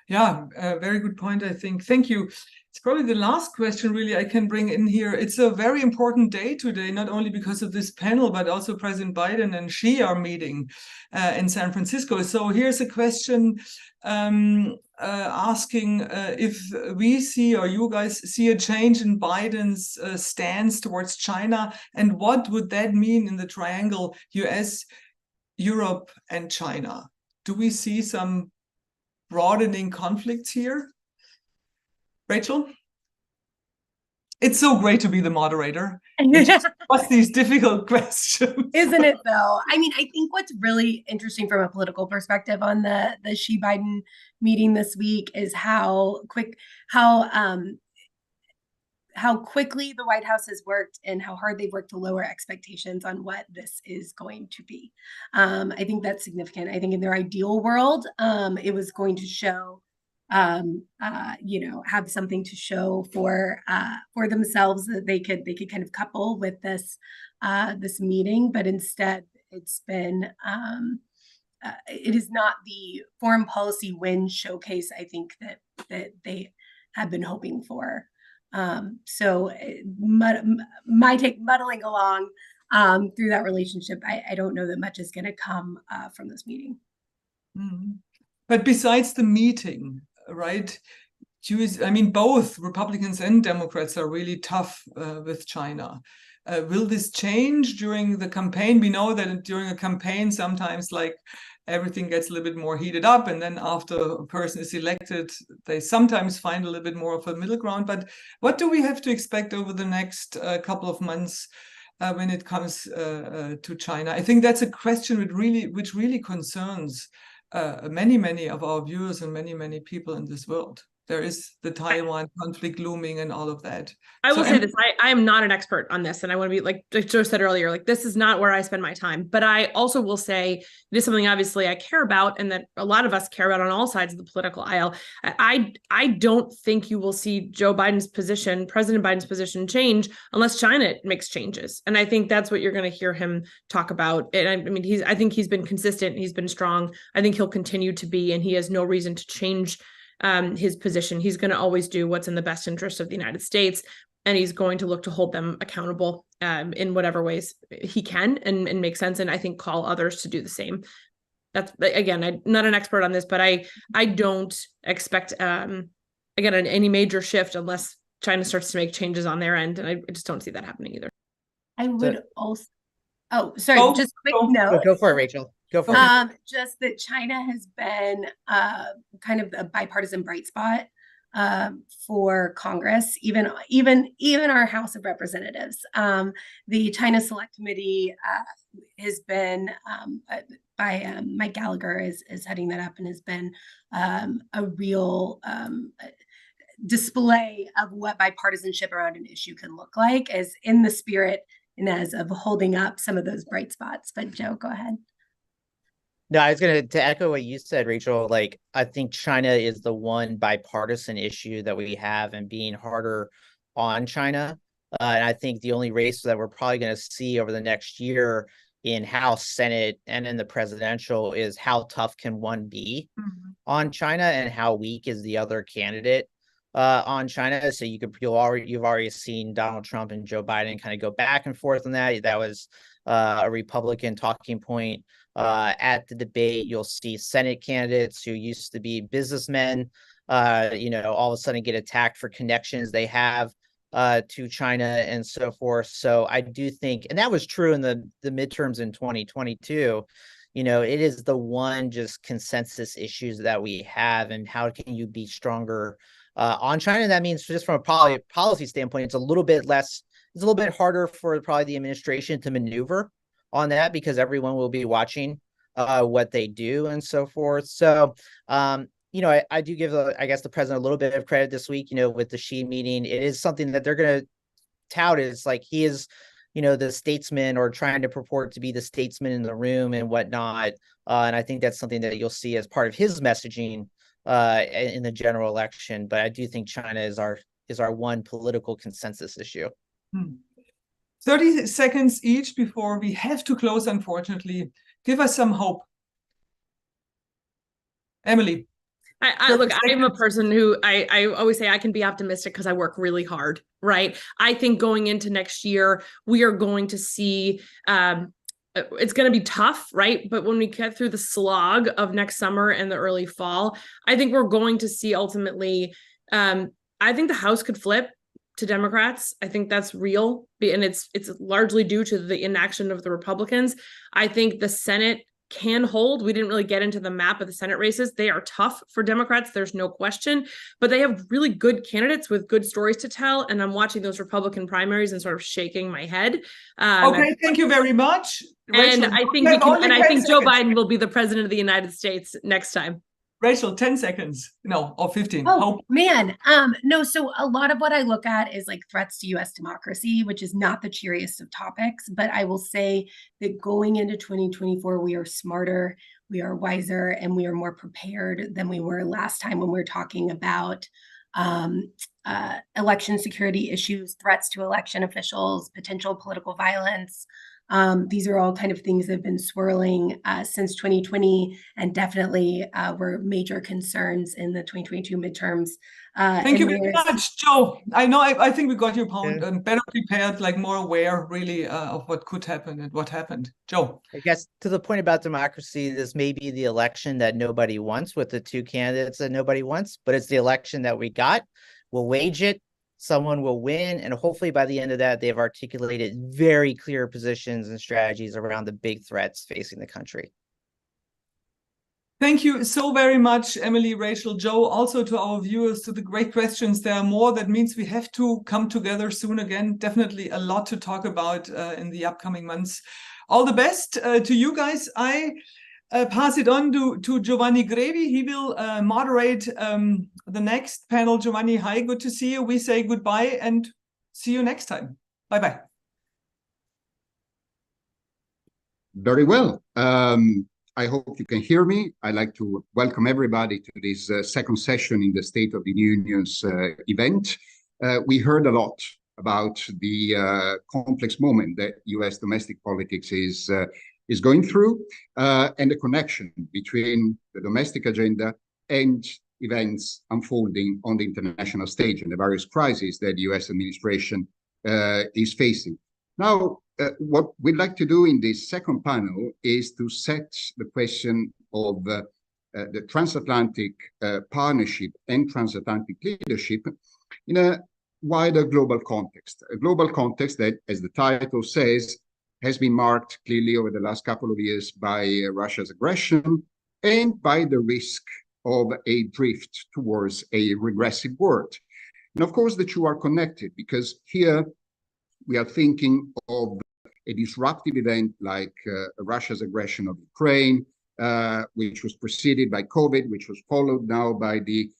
Yeah, very good point, I think. Thank you. It's probably the last question really I can bring in here. It's a very important day today, not only because of this panel, but also President Biden and Xi are meeting in San Francisco. So here's a question asking if we see, or you guys see, a change in Biden's stance towards China, and what would that mean in the triangle US, Europe, and China? Do we see some broadening conflicts here? Rachel? It's so great to be the moderator. What's these difficult questions? Isn't it though? I mean, I think what's really interesting from a political perspective on the Xi Biden meeting this week is how how quickly the White House has worked and how hard they've worked to lower expectations on what this is going to be. I think that's significant. I think in their ideal world, it was going to show, have something to show for themselves that they could kind of couple with this meeting, but instead it's been it is not the foreign policy win showcase, I think, that they have been hoping for. So my take, muddling along through that relationship, I don't know that much is going to come from this meeting. Mm-hmm. But besides the meeting, right? Both Republicans and Democrats are really tough with China. Will this change during the campaign? We know that during a campaign, sometimes everything gets a little bit more heated up, and then after a person is elected, they sometimes find a little bit more of a middle ground. But what do we have to expect over the next couple of months when it comes to China? I think that's a question which really concerns many of our viewers and many people in this world. There is the Taiwan conflict looming and all of that. I will say this, I am not an expert on this, and I want to be, like Joe said earlier, this is not where I spend my time. But I also will say it is something obviously I care about, and that a lot of us care about on all sides of the political aisle. I don't think you will see President Biden's position change unless China makes changes. And I think that's what you're going to hear him talk about. And I think he's been consistent, he's been strong. I think he'll continue to be, and he has no reason to change his position. He's going to always do what's in the best interest of the United States, and he's going to look to hold them accountable in whatever ways he can and make sense, and I think call others to do the same. That's, again, I'm not an expert on this, but I don't expect any major shift unless China starts to make changes on their end, and I just don't see that happening either. I would also just quick note. Go for it, Rachel. Go for it. Just that China has been kind of a bipartisan bright spot for Congress, even our House of Representatives. The China Select Committee has been by Mike Gallagher is heading that up, and has been a real display of what bipartisanship around an issue can look like, as in the spirit and as of holding up some of those bright spots. But Joe, go ahead. No, I was going to echo what you said, Rachel. I think China is the one bipartisan issue that we have, and being harder on China. And I think the only race that we're probably going to see over the next year in House, Senate, and in the presidential is how tough can one be on China, and how weak is the other candidate on China. So you've already seen Donald Trump and Joe Biden kind of go back and forth on that. That was a Republican talking point at the debate. You'll see Senate candidates who used to be businessmen, all of a sudden get attacked for connections they have to China and so forth. So I do think, and that was true in the midterms in 2022, it is the one just consensus issues that we have, and how can you be stronger on China. That means, just from a policy standpoint, it's a little bit harder for probably the administration to maneuver on that, because everyone will be watching what they do and so forth. So, I do give, the president a little bit of credit this week, with the Xi meeting. It is something that they're going to tout. It's like he is, the statesman, or trying to purport to be the statesman in the room and whatnot. And I think that's something that you'll see as part of his messaging in the general election. But I do think China is our one political consensus issue. 30 seconds each before we have to close, unfortunately. Give us some hope. Emily. Look, I'm a person who I always say I can be optimistic because I work really hard, right? I think going into next year, we are going to see, it's going to be tough, right? But when we get through the slog of next summer and the early fall, I think we're going to see ultimately, I think the House could flip to Democrats. I think that's real, and it's largely due to the inaction of the Republicans. I think the Senate can hold. We didn't really get into the map of the Senate races. They are tough for Democrats, there's no question, but they have really good candidates with good stories to tell. And I'm watching those Republican primaries and sort of shaking my head. Okay, thank you very much, Rachel. And I think Joe Biden will be the president of the United States next time. Rachel, 10 seconds, no, or 15. Oh, man. No, so a lot of what I look at is like threats to US democracy, which is not the cheeriest of topics. But I will say that going into 2024, we are smarter, we are wiser, and we are more prepared than we were last time when we were talking about election security issues, threats to election officials, potential political violence. These are all kind of things that have been swirling since 2020 and definitely were major concerns in the 2022 midterms. Thank you very much, Joe. I think we got your point. Yeah. Better prepared, like more aware really of what could happen and what happened. Joe. I guess to the point about democracy, this may be the election that nobody wants with the two candidates that nobody wants, but it's the election that we got. We'll wage it. Someone will win, and hopefully by the end of that, they've articulated very clear positions and strategies around the big threats facing the country. Thank you so very much, Emily, Rachel, Joe, also to our viewers, to the great questions. There are more. That means we have to come together soon again. Definitely a lot to talk about in the upcoming months. All the best to you guys. I pass it on to Giovanni Grevi. He will moderate the next panel. Giovanni, hi, good to see you. We say goodbye and see you next time. Bye-bye. Very well. I hope you can hear me. I'd like to welcome everybody to this second session in the State of the Union's event. We heard a lot about the complex moment that US domestic politics is going through, and the connection between the domestic agenda and events unfolding on the international stage and the various crises that the US administration is facing. Now, what we'd like to do in this second panel is to set the question of the transatlantic partnership and transatlantic leadership in a wider global context, a global context that, as the title says, has been marked clearly over the last couple of years by Russia's aggression and by the risk of a drift towards a regressive world. And of course, the two are connected, because here we are thinking of a disruptive event like Russia's aggression of Ukraine, which was preceded by COVID, which was followed now by the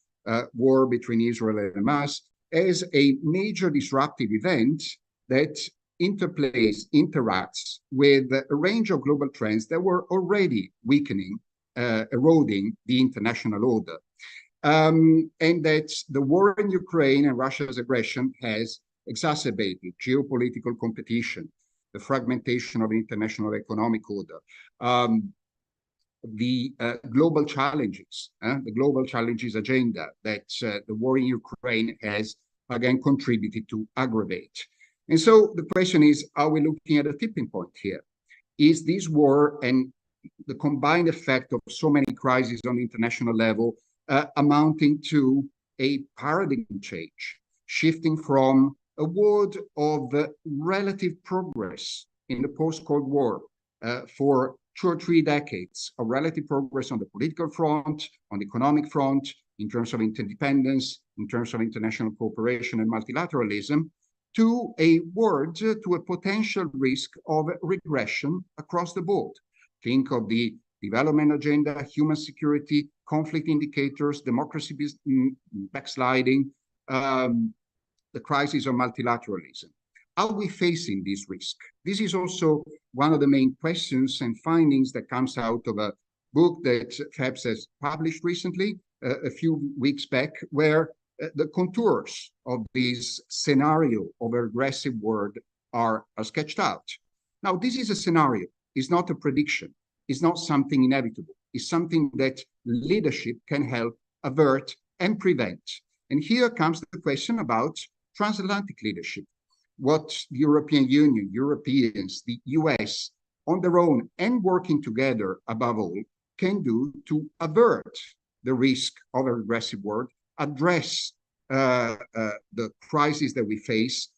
war between Israel and Hamas, as a major disruptive event that interacts with a range of global trends that were already weakening, eroding the international order. And that the war in Ukraine and Russia's aggression has exacerbated geopolitical competition, the fragmentation of the international economic order, the global challenges agenda that the war in Ukraine has again contributed to aggravate. And so the question is, are we looking at a tipping point here? Is this war and the combined effect of so many crises on the international level amounting to a paradigm change, shifting from a world of relative progress in the post-Cold War for 2 or 3 decades of relative progress on the political front, on the economic front, in terms of interdependence, in terms of international cooperation and multilateralism, to a world, to a potential risk of regression across the board. Think of the development agenda, human security, conflict indicators, democracy backsliding, the crisis of multilateralism. Are we facing this risk? This is also one of the main questions and findings that comes out of a book that FEBS has published recently, a few weeks back, where the contours of this scenario of a regressive world are sketched out. Now, this is a scenario, it's not a prediction, it's not something inevitable, it's something that leadership can help avert and prevent. And here comes the question about transatlantic leadership. What the European Union, Europeans, the US, on their own and working together above all, can do to avert the risk of a regressive world, address the crisis that we face,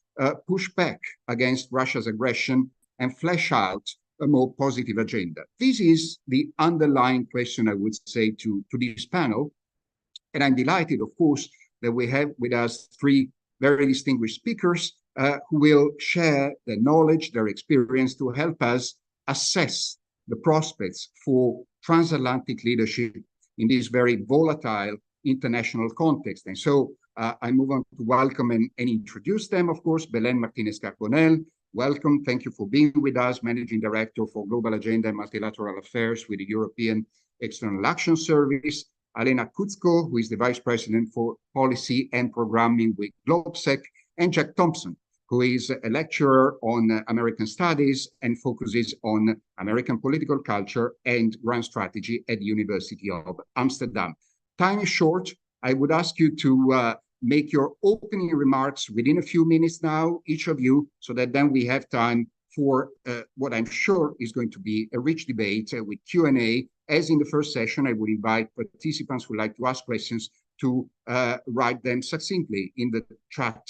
push back against Russia's aggression, and flesh out a more positive agenda. This is the underlying question, I would say, to this panel. And I'm delighted, of course, that we have with us 3 very distinguished speakers who will share their knowledge, their experience to help us assess the prospects for transatlantic leadership in this very volatile international context. And so I move on to welcome and introduce them, of course. Belén Martínez Carbonell, welcome. Thank you for being with us, Managing Director for Global Agenda and Multilateral Affairs with the European External Action Service. Alena Kutzko, who is the Vice President for Policy and Programming with GlobeSec, and Jack Thompson, who is a lecturer on American Studies and focuses on American political culture and grand strategy at the University of Amsterdam. Time is short. I would ask you to make your opening remarks within a few minutes now, each of you, so that then we have time for what I'm sure is going to be a rich debate with Q&A. As in the first session, I would invite participants who like to ask questions to write them succinctly in the chat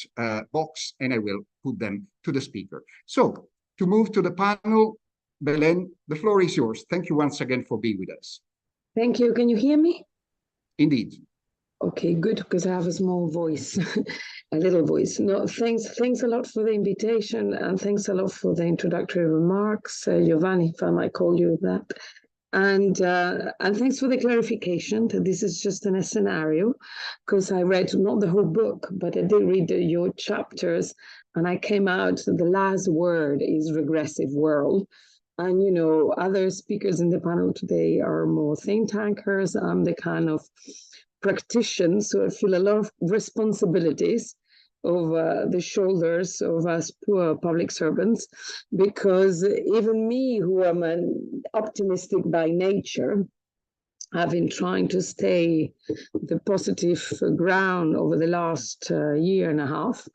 box, and I will put them to the speaker. So to move to the panel, Belén, the floor is yours. Thank you once again for being with us. Thank you. Can you hear me? Indeed. Okay, good, because I have a small voice, a little voice. No, thanks a lot for the invitation, and thanks a lot for the introductory remarks, Giovanni, if I might call you that. And thanks for the clarification that this is just in a scenario, because I read not the whole book, but I did read your chapters, and I came out, the last word is regressive world. And, you know, other speakers in the panel today are more think tankers. I'm the kind of practitioner, so I feel a lot of responsibilities over the shoulders of us poor public servants, because even me, who am an optimistic by nature, I've been trying to stay the positive ground over the last year and a half,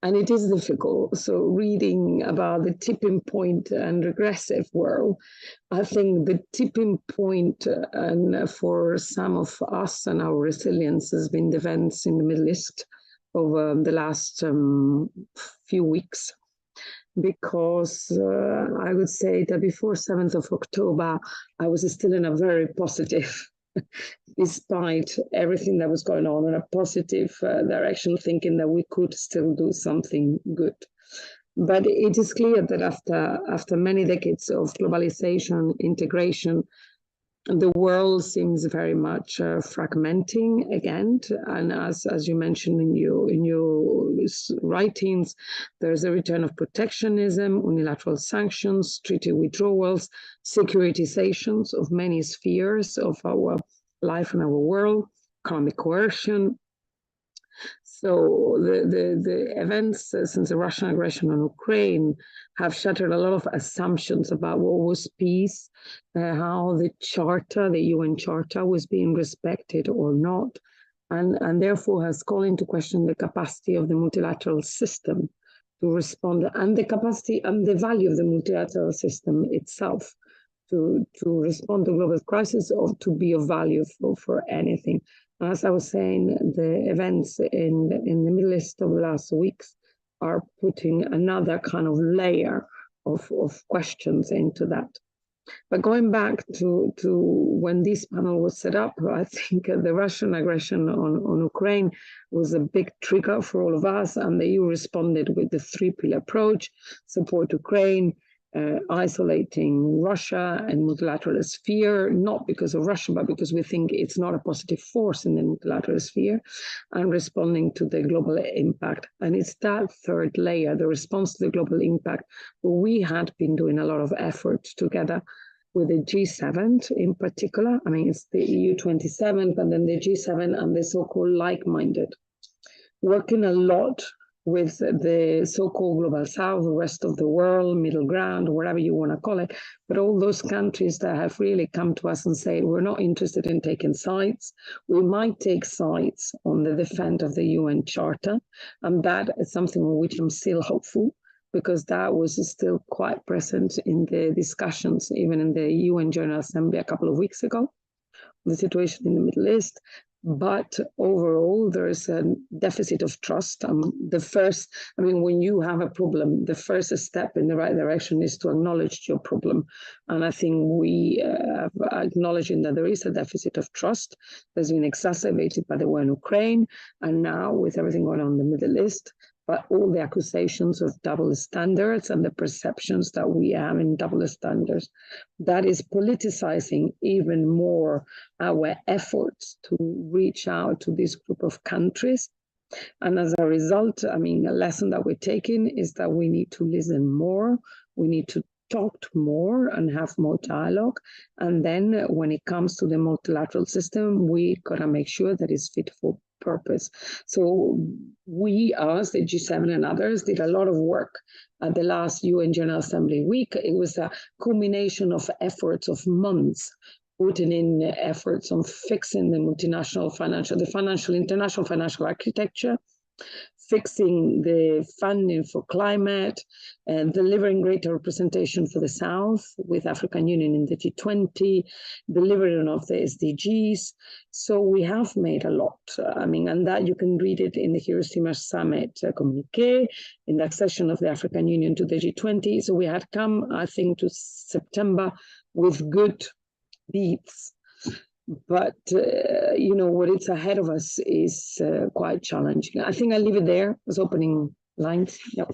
and it is difficult. So reading about the tipping point and regressive world, I think the tipping point and for some of us and our resilience has been the events in the Middle East over the last few weeks. Because I would say that before 7th of October, I was still in a very positive, despite everything that was going on, in a positive direction, thinking that we could still do something good. But it is clear that after many decades of globalization, integration, the world seems very much fragmenting again, and as you mentioned in your writings, there's a return of protectionism, unilateral sanctions, treaty withdrawals, securitizations of many spheres of our life and our world, economic coercion. So the events since the Russian aggression on Ukraine have shattered a lot of assumptions about what was peace, how the charter, the UN Charter, was being respected or not, and therefore has called into question the capacity of the multilateral system to respond, and the capacity and the value of the multilateral system itself to respond to global crisis or to be of value for anything. As I was saying, the events in the Middle East of the last weeks are putting another kind of layer of questions into that. But going back to when this panel was set up, I think the Russian aggression on Ukraine was a big trigger for all of us, and the EU responded with the three-pillar approach: support Ukraine, isolating Russia and multilateral sphere, not because of Russia, but because we think it's not a positive force in the multilateral sphere, and responding to the global impact. And it's that third layer, the response to the global impact, where we had been doing a lot of effort together with the G7 in particular. I mean, it's the EU 27, but then the G7 and the so-called like-minded, working a lot with the so-called global south, the rest of the world, middle ground, whatever you want to call it, but all those countries that have really come to us and say, we're not interested in taking sides. We might take sides on the defense of the UN Charter, and that is something on which I'm still hopeful, because that was still quite present in the discussions, even in the UN General Assembly a couple of weeks ago, the situation in the Middle East. But overall, there is a deficit of trust. When you have a problem, the first step in the right direction is to acknowledge your problem. And I think we are acknowledging that there is a deficit of trust that's been exacerbated by the war in Ukraine. And now with everything going on in the Middle East, but all the accusations of double standards and the perceptions that we have in double standards. That is politicizing even more our efforts to reach out to this group of countries. And as a result, I mean, a lesson that we're taking is that we need to listen more, we need to talk more and have more dialogue. And then when it comes to the multilateral system, we gotta make sure that it's fit for purpose. So we, us, the G7 and others, did a lot of work at the last UN General Assembly week. It was a culmination of efforts of months, putting in efforts on fixing the international financial architecture, fixing the funding for climate, and delivering greater representation for the South with African Union in the G20, delivering of the SDGs. So we have made a lot. I mean, and that you can read it in the Hiroshima Summit communique, in the accession of the African Union to the G20. So we had come, I think, to September with good deeds. But, you know, what is ahead of us is quite challenging. I think I'll leave it there as opening lines. Yep.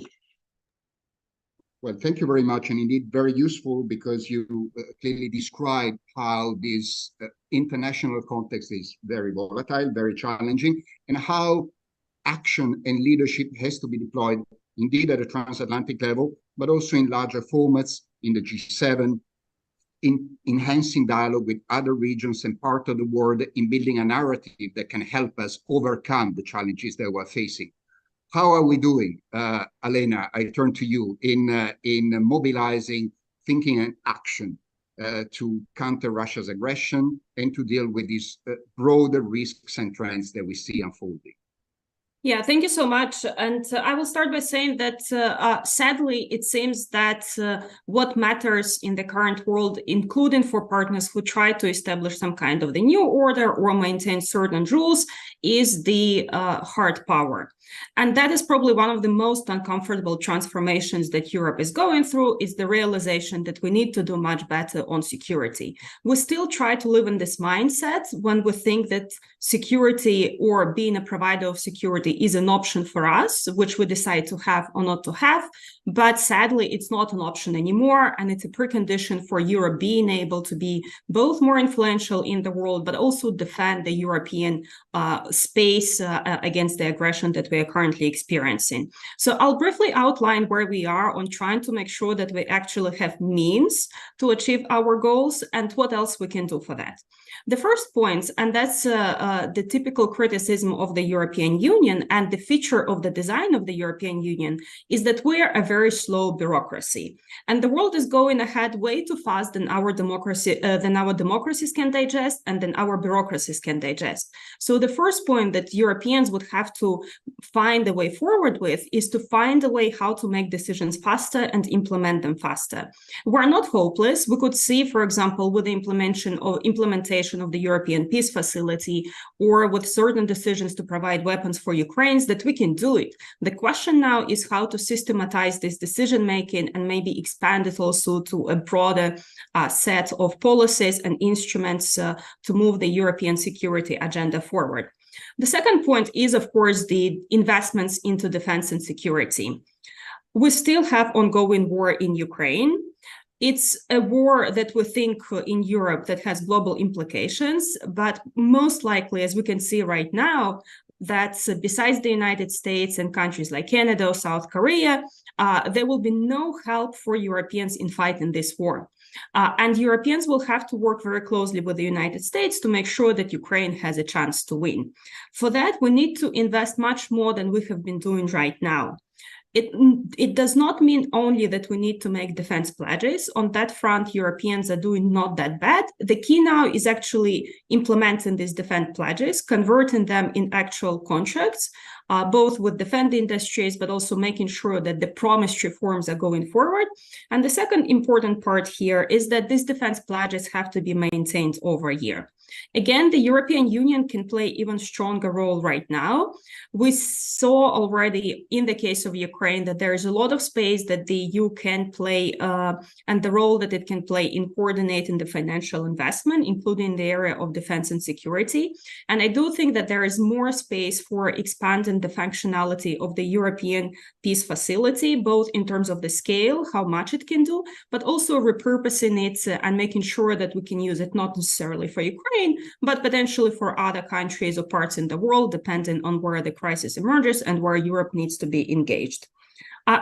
Well, thank you very much. And indeed, very useful, because you clearly described how this international context is very volatile, very challenging, and how action and leadership has to be deployed, indeed, at a transatlantic level, but also in larger formats, in the G7, in enhancing dialogue with other regions and part of the world, in building a narrative that can help us overcome the challenges that we're facing. How are we doing, Elena? I turn to you in mobilizing thinking and action to counter Russia's aggression and to deal with these broader risks and trends that we see unfolding. Yeah, thank you so much. And I will start by saying that sadly, it seems that what matters in the current world, including for partners who try to establish some kind of the new order or maintain certain rules, is the hard power. And that is probably one of the most uncomfortable transformations that Europe is going through, is the realization that we need to do much better on security. We still try to live in this mindset when we think that security or being a provider of security is an option for us, which we decide to have or not to have. But sadly, it's not an option anymore. And it's a precondition for Europe being able to be both more influential in the world, but also defend the European space against the aggression that we are currently experiencing. So I'll briefly outline where we are on trying to make sure that we actually have means to achieve our goals and what else we can do for that. The first point, and that's the typical criticism of the European Union and the feature of the design of the European Union, is that we are a very slow bureaucracy. And the world is going ahead way too fast than our democracies can digest and than our bureaucracies can digest. So the first point that Europeans would have to find a way forward with is to find a way how to make decisions faster and implement them faster. We're not hopeless. We could see, for example, with the implementation of the European Peace Facility or with certain decisions to provide weapons for Ukraine, that we can do it. The question now is how to systematize this decision-making and maybe expand it also to a broader set of policies and instruments to move the European security agenda forward. The second point is, of course, the investments into defense and security. We still have ongoing war in Ukraine. It's a war that we think in Europe that has global implications, but most likely, as we can see right now, that besides the United States and countries like Canada or South Korea, there will be no help for Europeans in fighting this war. And Europeans will have to work very closely with the United States to make sure that Ukraine has a chance to win. For that, we need to invest much more than we have been doing right now. It does not mean only that we need to make defense pledges. On that front, Europeans are doing not that bad. The key now is actually implementing these defense pledges, converting them in actual contracts, both with defense industries, but also making sure that the promised reforms are going forward. And the second important part here is that these defense pledges have to be maintained over a year. Again, the European Union can play even stronger role right now. We saw already in the case of Ukraine that there is a lot of space that the EU can play and the role that it can play in coordinating the financial investment, including the area of defense and security. And I do think that there is more space for expanding the functionality of the European peace facility, both in terms of the scale, how much it can do, but also repurposing it and making sure that we can use it not necessarily for Ukraine, but potentially for other countries or parts in the world, depending on where the crisis emerges and where Europe needs to be engaged.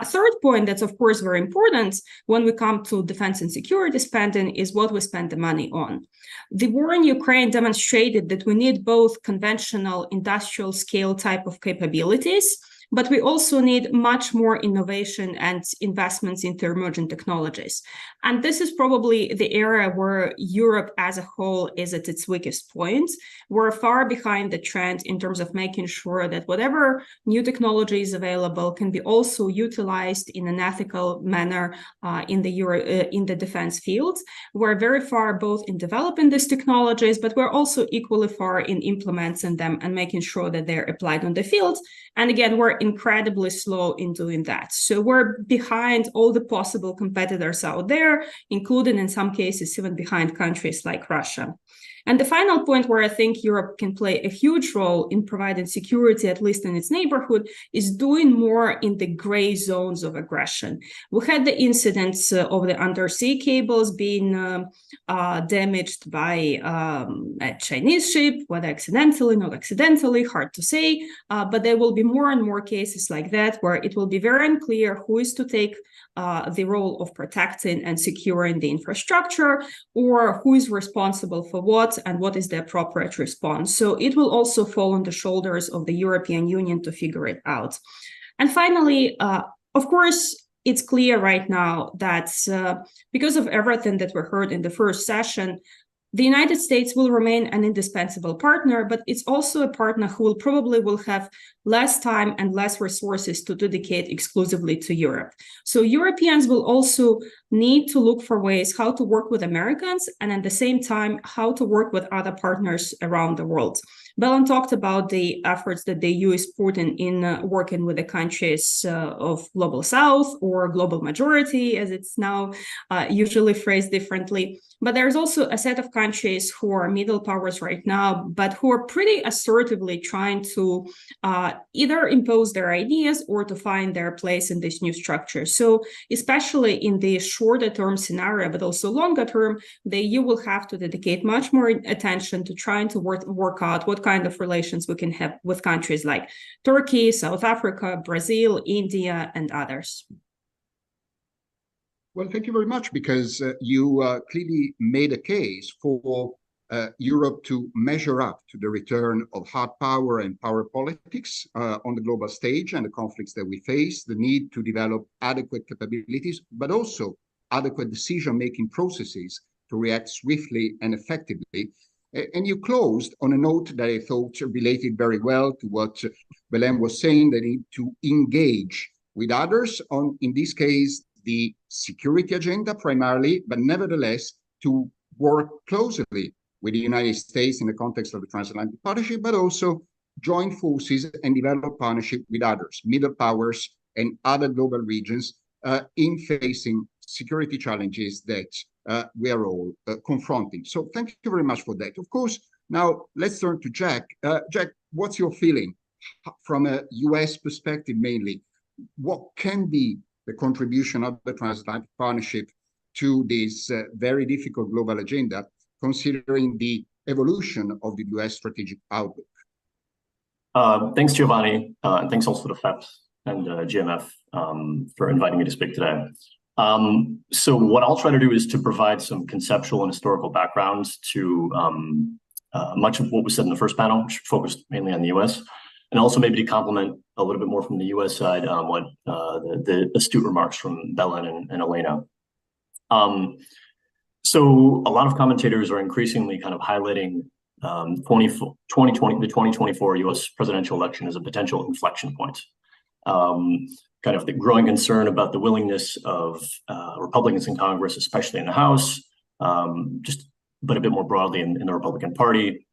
Third point that's, of course, very important when we come to defense and security spending is what we spend the money on. The war in Ukraine demonstrated that we need both conventional industrial scale type of capabilities, but we also need much more innovation and investments into emerging technologies. And this is probably the area where Europe as a whole is at its weakest point. We're far behind the trend in terms of making sure that whatever new technology is available can be also utilized in an ethical manner in the defense field. We're very far both in developing these technologies, but we're also equally far in implementing them and making sure that they're applied on the field. And again, we're incredibly slow in doing that. So we're behind all the possible competitors out there, including in some cases even behind countries like Russia. And the final point where I think Europe can play a huge role in providing security, at least in its neighborhood, is doing more in the gray zones of aggression. We had the incidents of the undersea cables being damaged by a Chinese ship, whether accidentally, not accidentally, hard to say, but there will be more and more cases like that where it will be very unclear who is to take the role of protecting and securing the infrastructure, or who is responsible for what and what is the appropriate response. So it will also fall on the shoulders of the European Union to figure it out. And finally, of course, it's clear right now that because of everything that we heard in the first session, the United States will remain an indispensable partner, but it's also a partner who probably will have less time and less resources to dedicate exclusively to Europe. So Europeans will also need to look for ways how to work with Americans and at the same time, how to work with other partners around the world. Belen talked about the efforts that the EU is putting in working with the countries of Global South or Global Majority, as it's now usually phrased differently. But there's also a set of countries who are middle powers right now, but who are pretty assertively trying to either impose their ideas or to find their place in this new structure. So especially in the shorter term scenario, but also longer term, the EU will have to dedicate much more attention to trying to work out what kind of relations we can have with countries like Turkey, South Africa, Brazil, India, and others. Well, thank you very much, because you clearly made a case for Europe to measure up to the return of hard power and power politics on the global stage and the conflicts that we face, the need to develop adequate capabilities, but also adequate decision-making processes to react swiftly and effectively. And you closed on a note that I thought related very well to what Belen was saying, the need to engage with others on, in this case, the security agenda primarily, but nevertheless to work closely with the United States in the context of the Transatlantic Partnership, but also join forces and develop partnership with others, middle powers and other global regions in facing security challenges that we are all confronting. So thank you very much for that. Of course, now let's turn to Jack. Jack, what's your feeling from a US perspective mainly? What can be the contribution of the Transatlantic Partnership to this very difficult global agenda, considering the evolution of the US strategic outlook? Thanks, Giovanni, and thanks also to FEP and GMF for inviting me to speak today. So what I'll try to do is to provide some conceptual and historical background to much of what was said in the first panel, which focused mainly on the US, and also maybe to complement a little bit more from the US side on what the astute remarks from Belen and Elena. So a lot of commentators are increasingly kind of highlighting the 2024 US presidential election as a potential inflection point. Kind of the growing concern about the willingness of Republicans in Congress, especially in the House, just but a bit more broadly in the Republican Party.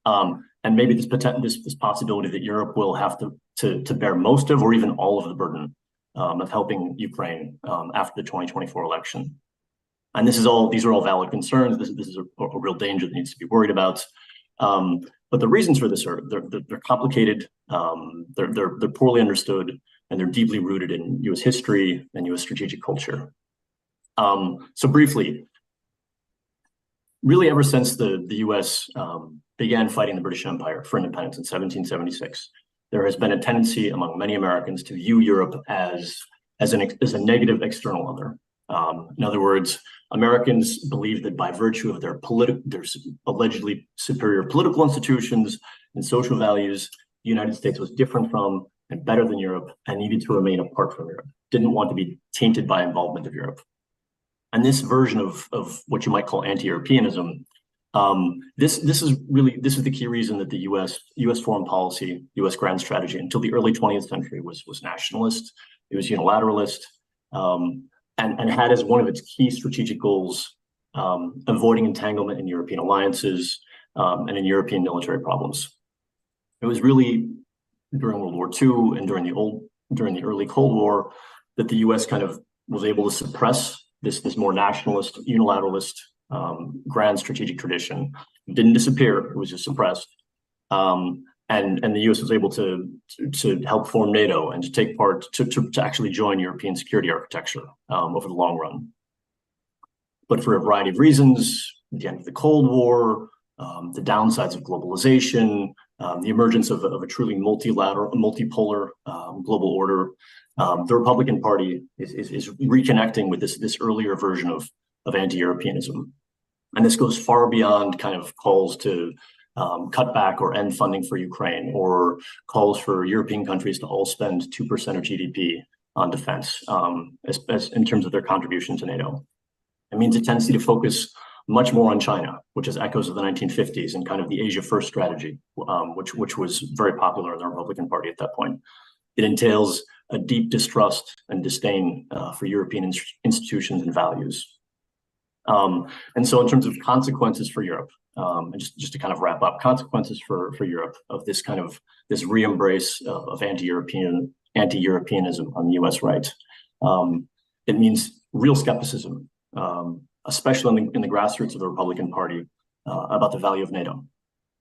And maybe this possibility that Europe will have to bear most of or even all of the burden of helping Ukraine after the 2024 election. And these are all valid concerns. This is a real danger that needs to be worried about. But the reasons for this they're complicated, they're poorly understood, and they're deeply rooted in U.S. history and U.S. strategic culture. So briefly, really ever since the U.S. Began fighting the British Empire for independence in 1776, there has been a tendency among many Americans to view Europe as a negative external other. In other words, Americans believe that by virtue of their allegedly superior political institutions and social values, the United States was different from and better than Europe and needed to remain apart from Europe, didn't want to be tainted by involvement of Europe. And this version of what you might call anti-Europeanism, this is the key reason that the U.S. foreign policy, U.S. grand strategy until the early 20th century was nationalist, it was unilateralist, and had as one of its key strategic goals avoiding entanglement in European alliances and in European military problems. It was really during World War II and during the early Cold War that the U.S. kind of was able to suppress this more nationalist, unilateralist, grand strategic tradition. It didn't disappear; it was just suppressed. And the U.S. was able to help form NATO and to take part to actually join European security architecture over the long run. But for a variety of reasons, the end of the Cold War, the downsides of globalization, the emergence of a truly multipolar global order, the Republican Party is reconnecting with this earlier version of anti-Europeanism. And this goes far beyond kind of calls to cut back or end funding for Ukraine, or calls for European countries to all spend 2% of GDP on defense as in terms of their contribution to NATO. It means a tendency to focus much more on China, which is echoes of the 1950s and kind of the Asia First strategy, which was very popular in the Republican Party at that point. It entails a deep distrust and disdain for European institutions and values. And so in terms of consequences for Europe, and just to kind of wrap up, consequences for Europe of this re-embrace of anti-Europeanism on the US right. It means real skepticism, especially in the grassroots of the Republican Party, about the value of NATO.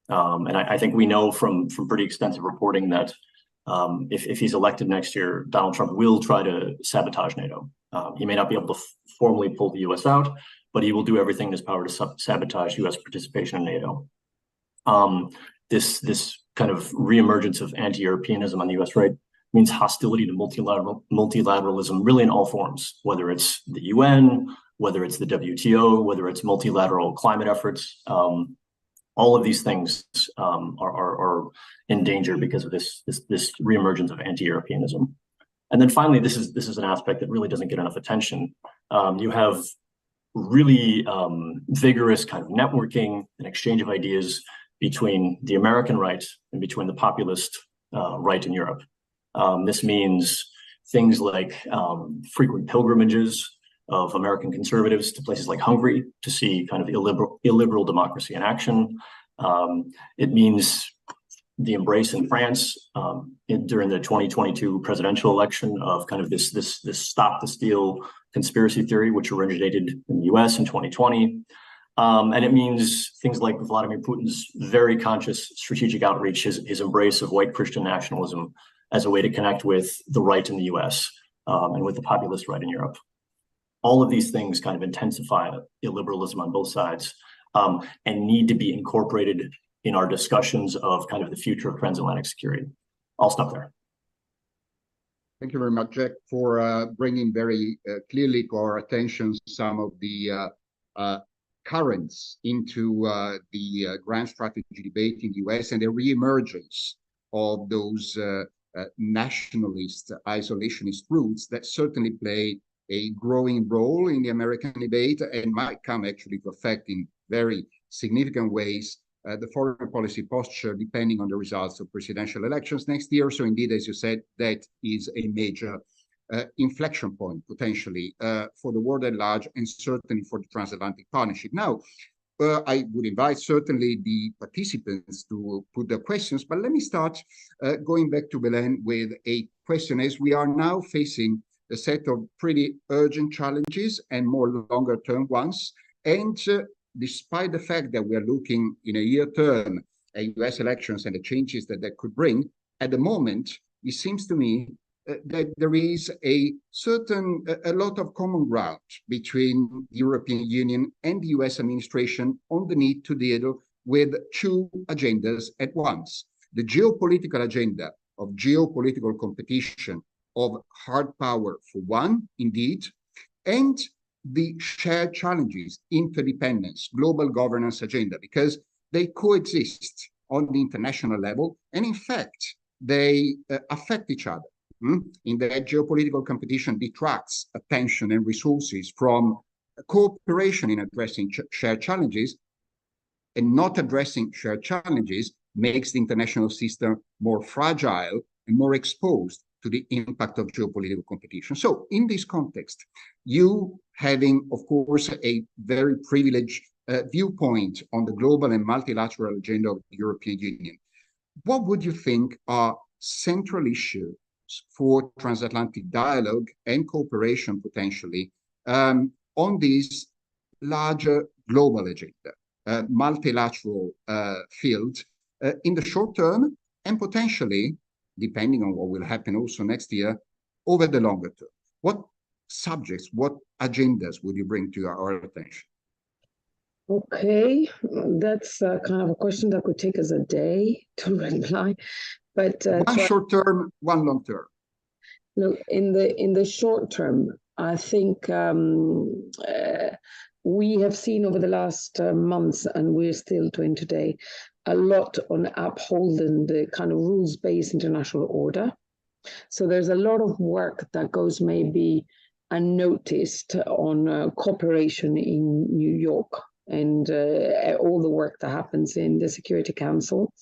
And I think we know from pretty extensive reporting that if he's elected next year, Donald Trump will try to sabotage NATO. He may not be able to formally pull the US out, but he will do everything in his power to sabotage US participation in NATO. This kind of reemergence of anti-Europeanism on the US right means hostility to multilateralism really in all forms, whether it's the UN, whether it's the WTO, whether it's multilateral climate efforts. All of these things are in danger because of this reemergence of anti-Europeanism. And then finally, this is an aspect that really doesn't get enough attention. You have really vigorous kind of networking and exchange of ideas between the American right and between the populist right in Europe. This means things like frequent pilgrimages of American conservatives to places like Hungary to see kind of illiberal democracy in action. It means the embrace in France during the 2022 presidential election of kind of this stop the steal conspiracy theory, which originated in the US in 2020. And it means things like Vladimir Putin's very conscious strategic outreach, his embrace of white Christian nationalism as a way to connect with the right in the US and with the populist right in Europe. All of these things kind of intensify illiberalism on both sides and need to be incorporated in our discussions of kind of the future of transatlantic security. I'll stop there. Thank you very much, Jack, for bringing very clearly to our attention some of the currents into the grand strategy debate in the US and the reemergence of those nationalist, isolationist roots that certainly play a growing role in the American debate and might come actually to affect in very significant ways the foreign policy posture depending on the results of presidential elections next year. So indeed, as you said, that is a major inflection point potentially for the world at large and certainly for the transatlantic partnership. Now, I would invite certainly the participants to put their questions, but let me start going back to Belen with a question, as we are now facing a set of pretty urgent challenges and more longer term ones. And despite the fact that we are looking in a year term at US elections and the changes that that could bring, at the moment, it seems to me that there is a lot of common ground between the European Union and the US administration on the need to deal with two agendas at once. The geopolitical agenda of geopolitical competition, of hard power for one, indeed, and the shared challenges, interdependence, global governance agenda, because they coexist on the international level, and in fact, they affect each other. In that geopolitical competition detracts attention and resources from cooperation in addressing shared challenges, and not addressing shared challenges makes the international system more fragile and more exposed to the impact of geopolitical competition. So in this context, you having, of course, a very privileged viewpoint on the global and multilateral agenda of the European Union, what would you think are central issues for transatlantic dialogue and cooperation potentially on this larger global agenda, multilateral field in the short term, and potentially, depending on what will happen also next year, over the longer term? What subjects, what agendas would you bring to our attention? Okay, that's kind of a question that could take us a day to reply. But one short term, one long term. Look, in the short term, I think we have seen over the last months, and we're still doing today, a lot on upholding the kind of rules-based international order. So there's a lot of work that goes maybe unnoticed on cooperation in New York, and all the work that happens in the Security Council.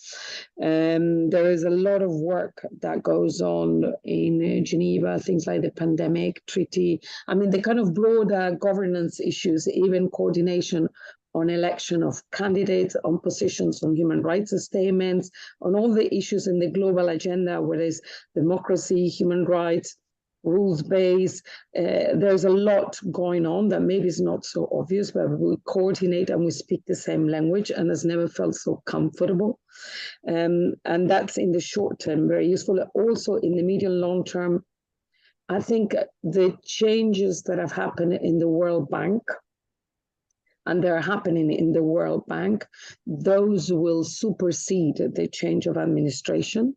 There is a lot of work that goes on in Geneva, things like the pandemic treaty. I mean, the kind of broader governance issues, even coordination on election of candidates, on positions on human rights statements, on all the issues in the global agenda, whether it's democracy, human rights, rules-based. There's a lot going on that maybe is not so obvious, but we coordinate and we speak the same language, and has never felt so comfortable. And that's in the short term, very useful. Also in the medium long term, I think the changes that have happened in the World Bank, and they're happening in the World Bank, those will supersede the change of administration,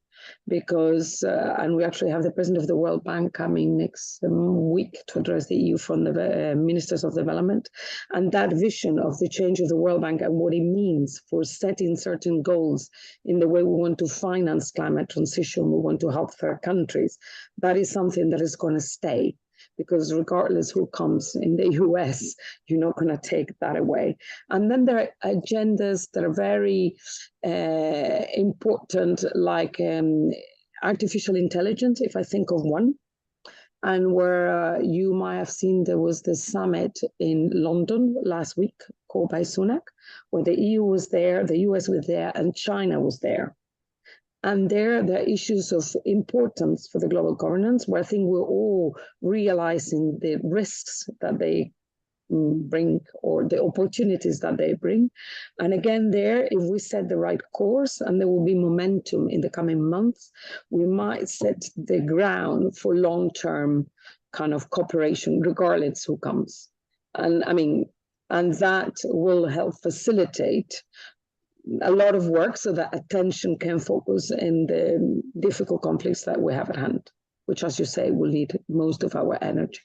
because, and we actually have the president of the World Bank coming next week to address the EU from the ministers of development, and that vision of the change of the World Bank and what it means for setting certain goals in the way we want to finance climate transition, we want to help third countries, that is something that is going to stay. Because regardless who comes in the US, you're not going to take that away. And then there are agendas that are very important, like artificial intelligence, if I think of one, and where you might have seen there was the summit in London last week called by Sunak, where the EU was there, the US was there, and China was there. And there are issues of importance for the global governance, where I think we're all realizing the risks that they bring, or the opportunities that they bring. And again, there, if we set the right course, and there will be momentum in the coming months, we might set the ground for long-term kind of cooperation, regardless who comes. And I mean, and that will help facilitate a lot of work so that attention can focus in the difficult conflicts that we have at hand, which, as you say, will need most of our energy.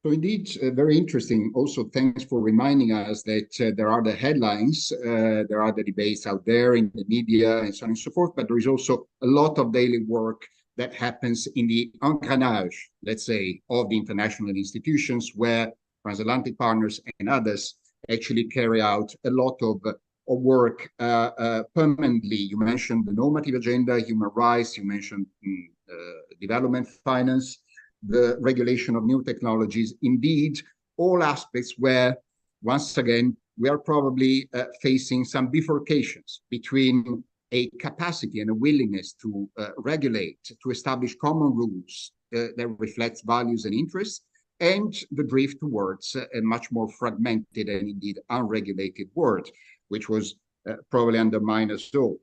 So indeed, very interesting. Also, thanks for reminding us that there are the headlines, there are the debates out there in the media and so on and so forth, but there is also a lot of daily work that happens in the engrenage, let's say, of the international institutions, where transatlantic partners and others actually carry out a lot of work permanently. You mentioned the normative agenda, human rights, you mentioned development finance, the regulation of new technologies, indeed, all aspects where, once again, we are probably facing some bifurcations between a capacity and a willingness to regulate, to establish common rules that reflects values and interests, and the drift towards a much more fragmented and indeed unregulated world, which was probably undermined us all.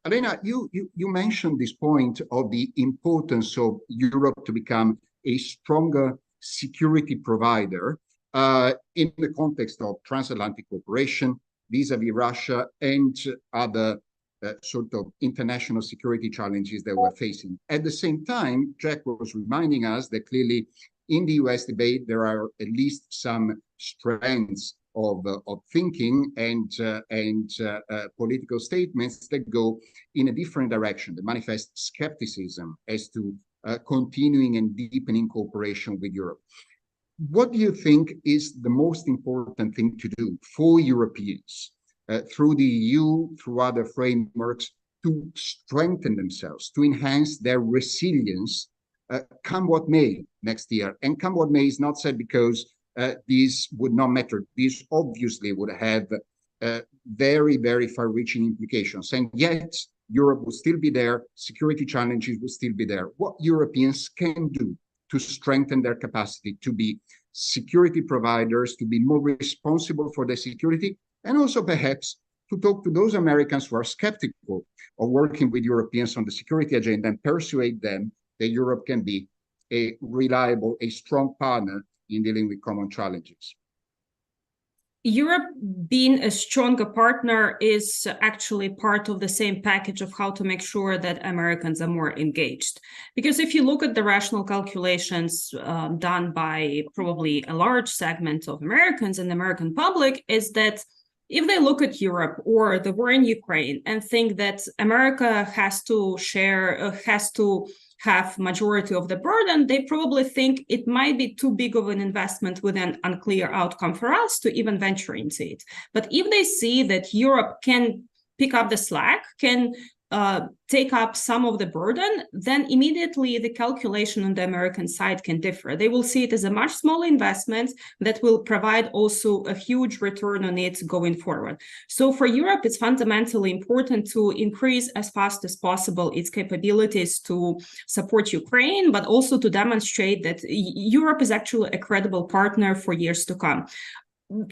Elena, you mentioned this point of the importance of Europe to become a stronger security provider in the context of transatlantic cooperation vis-a-vis Russia and other sort of international security challenges that we're facing. At the same time, Jack was reminding us that clearly in the US debate, there are at least some strands of thinking and political statements that go in a different direction, that manifest skepticism as to continuing and deepening cooperation with Europe. What do you think is the most important thing to do for Europeans through the EU, through other frameworks, to strengthen themselves, to enhance their resilience, come what may next year? And come what may is not said because these would not matter. These obviously would have very, very far-reaching implications. And yet, Europe will still be there, security challenges will still be there. What Europeans can do to strengthen their capacity to be security providers, to be more responsible for their security, and also perhaps to talk to those Americans who are skeptical of working with Europeans on the security agenda and persuade them that Europe can be a reliable, a strong partner in dealing with common challenges. Europe being a stronger partner is actually part of the same package of how to make sure that Americans are more engaged. Because if you look at the rational calculations done by probably a large segment of Americans and the American public, is that if they look at Europe or the war in Ukraine and think that America has to have majority of the burden, they probably think it might be too big of an investment with an unclear outcome for us to even venture into it. But if they see that Europe can pick up the slack, can take up some of the burden, then immediately the calculation on the American side can differ. They will see it as a much smaller investment that will provide also a huge return on it going forward. So for Europe, it's fundamentally important to increase as fast as possible its capabilities to support Ukraine, but also to demonstrate that Europe is actually a credible partner for years to come.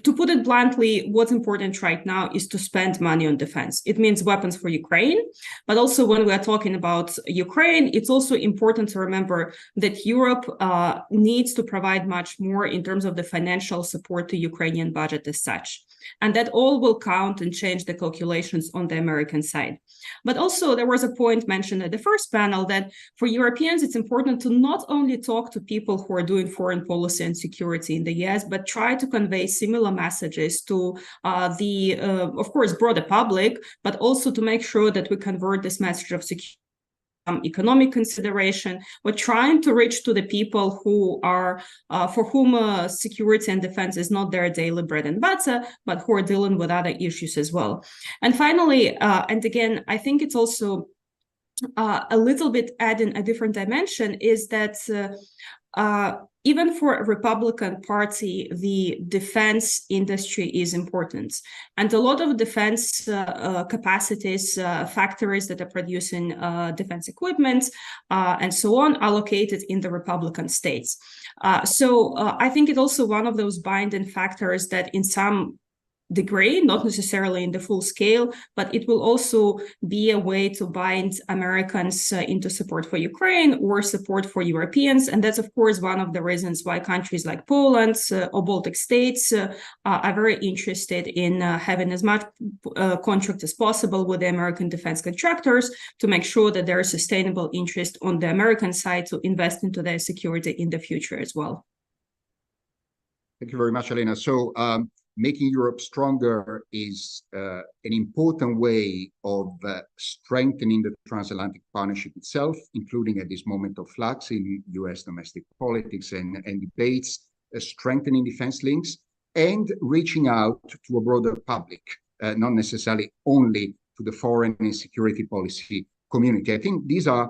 To put it bluntly, what's important right now is to spend money on defense. It means weapons for Ukraine, but also when we are talking about Ukraine, it's also important to remember that Europe needs to provide much more in terms of the financial support to Ukrainian budget as such. And that all will count and change the calculations on the American side. But also there was a point mentioned at the first panel that for Europeans, it's important to not only talk to people who are doing foreign policy and security in the US, but try to convey similar messages to of course, broader public, but also to make sure that we convert this message of security economic consideration. We're trying to reach to the people who are, for whom security and defense is not their daily bread and butter, but who are dealing with other issues as well. And finally, and again, I think it's also a little bit adding a different dimension, is that even for a Republican Party, the defense industry is important. And a lot of defense capacities, factories that are producing defense equipment and so on, are located in the Republican states. So I think it's also one of those binding factors that in some degree, not necessarily in the full scale, but it will also be a way to bind Americans into support for Ukraine or support for Europeans. And that's, of course, one of the reasons why countries like Poland or Baltic states are very interested in having as much contract as possible with the American defense contractors to make sure that there is sustainable interest on the American side to invest into their security in the future as well. Thank you very much, Elena. So making Europe stronger is an important way of strengthening the transatlantic partnership itself, including at this moment of flux in US domestic politics and debates, strengthening defense links, and reaching out to a broader public, not necessarily only to the foreign and security policy community. I think these are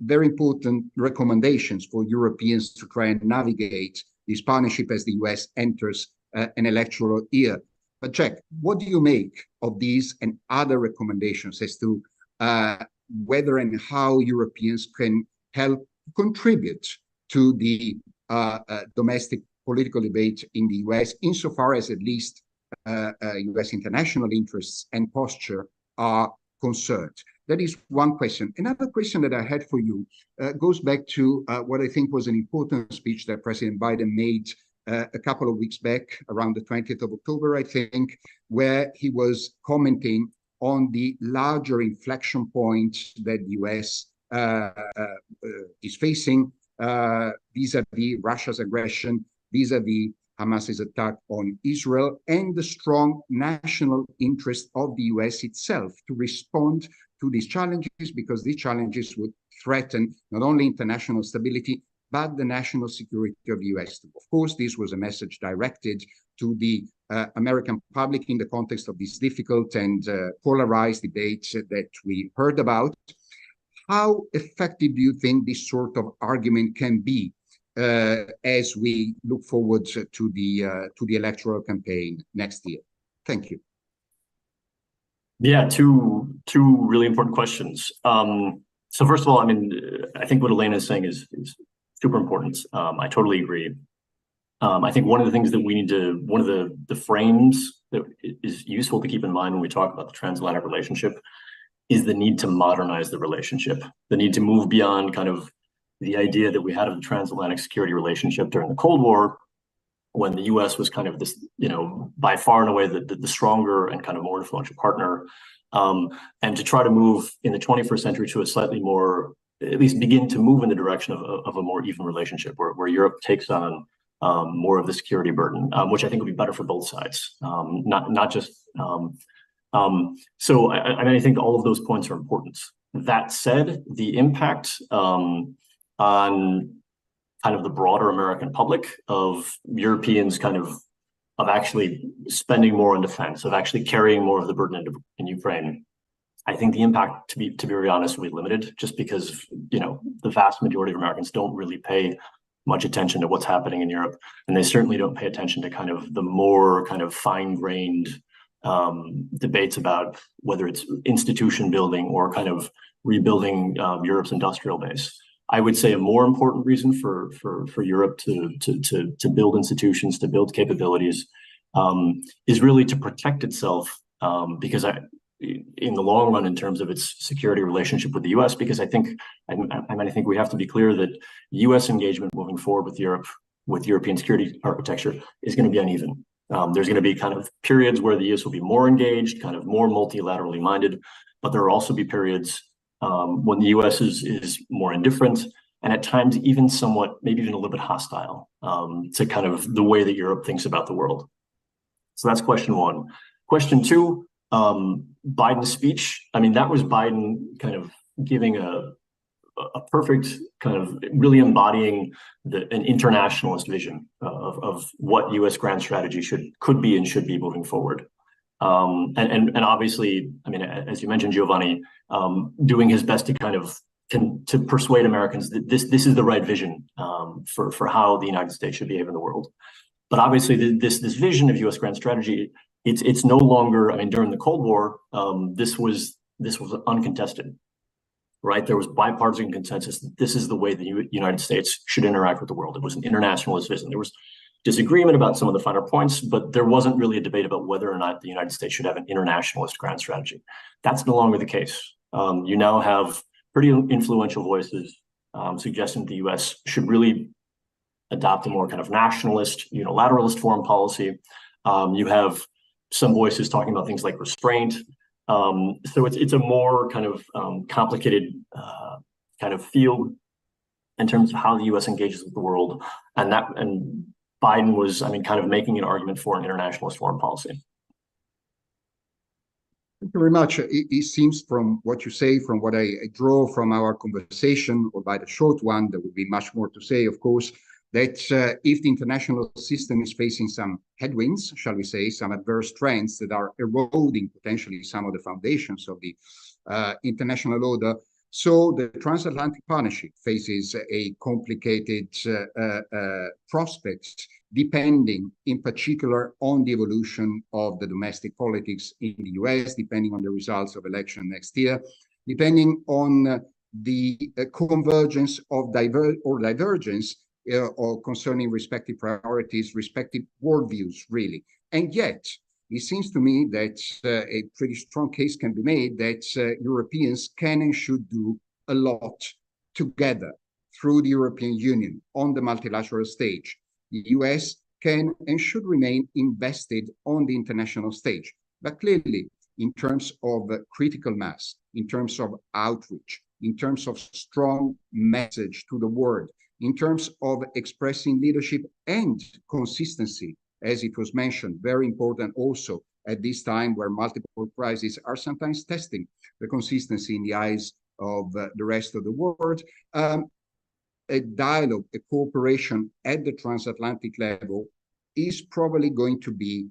very important recommendations for Europeans to try and navigate this partnership as the US enters an electoral year. But Jack, what do you make of these and other recommendations as to whether and how Europeans can help contribute to the domestic political debate in the US, insofar as at least US international interests and posture are concerned? That is one question. Another question that I had for you goes back to what I think was an important speech that President Biden made a couple of weeks back, around the 20th of October, I think, where he was commenting on the larger inflection point that the US is facing vis-a-vis Russia's aggression, vis-a-vis Hamas's attack on Israel, and the strong national interest of the US itself to respond to these challenges, because these challenges would threaten not only international stability, but the national security of the US. Of course, this was a message directed to the American public in the context of this difficult and polarized debate that we heard about. How effective do you think this sort of argument can be as we look forward to the electoral campaign next year? Thank you. Yeah, two really important questions. So first of all, I mean, I think what Elena is saying is super important. I totally agree. I think one of the things that we need to, one of the frames that is useful to keep in mind when we talk about the transatlantic relationship is the need to modernize the relationship, the need to move beyond kind of the idea that we had of the transatlantic security relationship during the Cold War, when the US was kind of this, you know, by far and away the stronger and kind of more influential partner, and to try to move in the 21st century to a slightly more, at least begin to move in the direction of a more even relationship where Europe takes on more of the security burden, which I think would be better for both sides, not just. So I mean, I think all of those points are important. That said, the impact on kind of the broader American public of Europeans kind of actually spending more on defense, of actually carrying more of the burden in Ukraine, I think the impact, to be very honest, will be limited, just because, you know, the vast majority of Americans don't really pay much attention to what's happening in Europe, and they certainly don't pay attention to kind of the more kind of fine-grained debates about whether it's institution building or kind of rebuilding Europe's industrial base. I would say a more important reason for Europe to build institutions, to build capabilities, is really to protect itself, because in the long run, in terms of its security relationship with the US, because I think we have to be clear that US engagement moving forward with Europe, with European security architecture, is going to be uneven. There's going to be kind of periods where the US will be more engaged, kind of more multilaterally minded, but there will also be periods when the US is more indifferent, and at times even somewhat, maybe even a little bit hostile to kind of the way that Europe thinks about the world. So that's question one. Question two, Biden's speech. I mean, that was Biden kind of giving a perfect kind of really embodying an internationalist vision of what US grand strategy could be and should be moving forward. And obviously, I mean, as you mentioned, Giovanni, doing his best to kind of to persuade Americans that this is the right vision for how the United States should behave in the world. But obviously, this vision of US grand strategy, it's no longer. I mean, during the Cold War, this was uncontested, right? There was bipartisan consensus that this is the way the United States should interact with the world. It was an internationalist vision. There was disagreement about some of the finer points, but there wasn't really a debate about whether or not the United States should have an internationalist grand strategy. That's no longer the case. You now have pretty influential voices suggesting that the US should really adopt a more kind of nationalist, unilateralist foreign policy. You have some voices talking about things like restraint. So it's a more kind of complicated kind of field in terms of how the US engages with the world, and Biden was, I mean, kind of making an argument for an internationalist foreign policy. Thank you very much. It seems from what you say, from what I draw from our conversation, albeit a short one, there would be much more to say, of course, that if the international system is facing some headwinds, shall we say, some adverse trends that are eroding potentially some of the foundations of the international order, so the transatlantic partnership faces a complicated prospect depending in particular on the evolution of the domestic politics in the US, depending on the results of election next year, depending on the convergence of divergence or concerning respective priorities, respective worldviews, really. And yet, it seems to me that a pretty strong case can be made that Europeans can and should do a lot together through the European Union on the multilateral stage. The US can and should remain invested on the international stage. But clearly, in terms of critical mass, in terms of outreach, in terms of strong message to the world, in terms of expressing leadership and consistency, as it was mentioned, very important also at this time where multiple crises are sometimes testing the consistency in the eyes of the rest of the world. A dialogue, a cooperation at the transatlantic level is probably going to be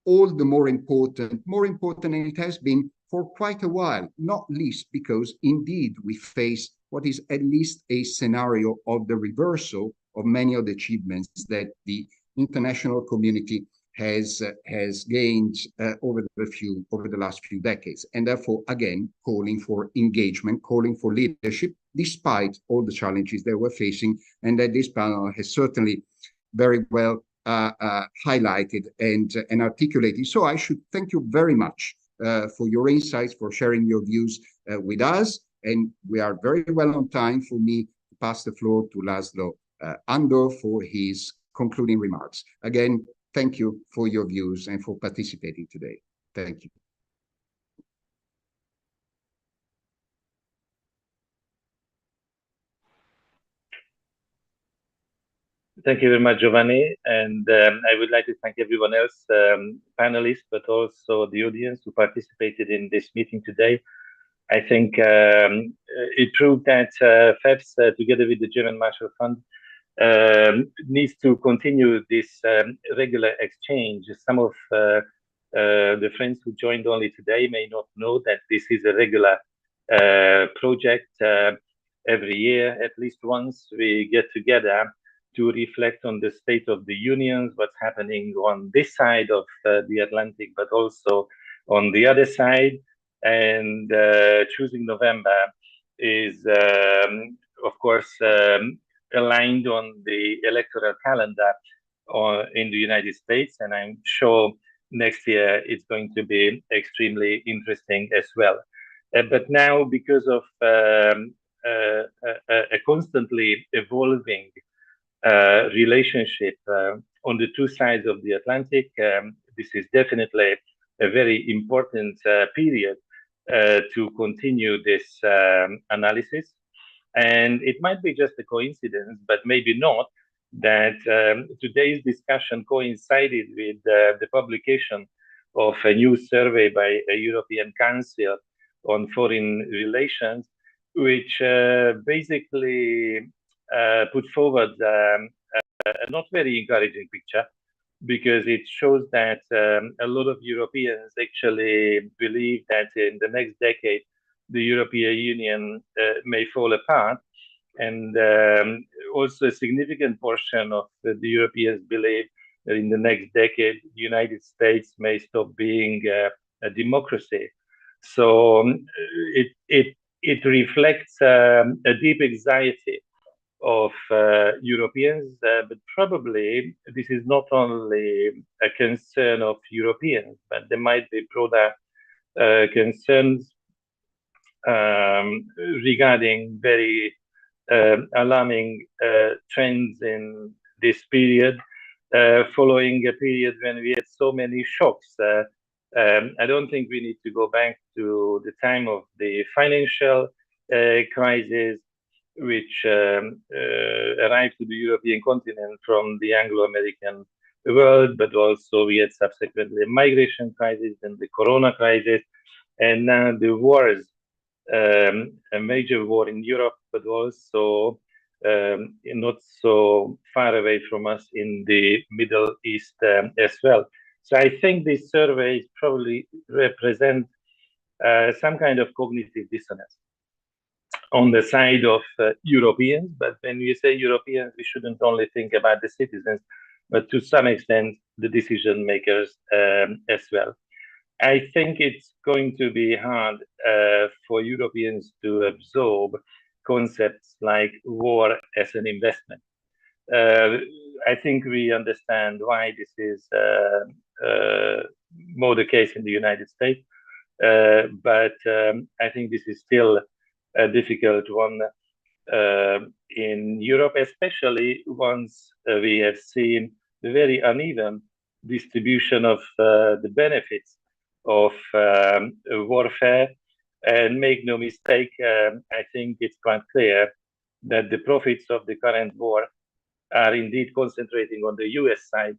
all the more important than it has been for quite a while, not least because indeed we face what is at least a scenario of the reversal of many of the achievements that the international community has gained over the last few decades, and therefore again calling for engagement, calling for leadership, despite all the challenges that we're facing, and that this panel has certainly very well highlighted and articulated. So I should thank you very much for your insights, for sharing your views with us, and we are very well on time for me to pass the floor to Laszlo Andor for his concluding remarks. Again, thank you for your views and for participating today. Thank you. Thank you very much, Giovanni. And I would like to thank everyone else, panelists, but also the audience who participated in this meeting today. I think it proved that FEPS, together with the German Marshall Fund, needs to continue this regular exchange. Some of the friends who joined only today may not know that this is a regular project. Every year, at least once, we get together to reflect on the state of the union, what's happening on this side of the Atlantic, but also on the other side. And choosing November is, of course, aligned on the electoral calendar in the United States. And I'm sure next year it's going to be extremely interesting as well. But now, because of a constantly evolving relationship on the two sides of the Atlantic, this is definitely a very important period to continue this analysis. And it might be just a coincidence, but maybe not, that today's discussion coincided with the publication of a new survey by a European Council on Foreign Relations, which basically put forward a not very encouraging picture, because it shows that a lot of Europeans actually believe that in the next decade, the European Union may fall apart. And also a significant portion of the Europeans believe that in the next decade, the United States may stop being a democracy. So it reflects a deep anxiety of Europeans, but probably this is not only a concern of Europeans, but there might be broader concerns regarding very alarming trends in this period, following a period when we had so many shocks. I don't think we need to go back to the time of the financial crisis, which arrived to the European continent from the Anglo-American world, but also we had subsequently a migration crisis and the Corona crisis, and now the wars, a major war in Europe, but also not so far away from us in the Middle East as well. So I think these surveys probably represent some kind of cognitive dissonance. on the side of Europeans. But when we say Europeans, we shouldn't only think about the citizens, but to some extent, the decision makers as well. I think it's going to be hard for Europeans to absorb concepts like war as an investment. I think we understand why this is more the case in the United States, but I think this is still a difficult one in Europe, especially once we have seen the very uneven distribution of the benefits of warfare. And make no mistake, I think it's quite clear that the profits of the current war are indeed concentrating on the US side,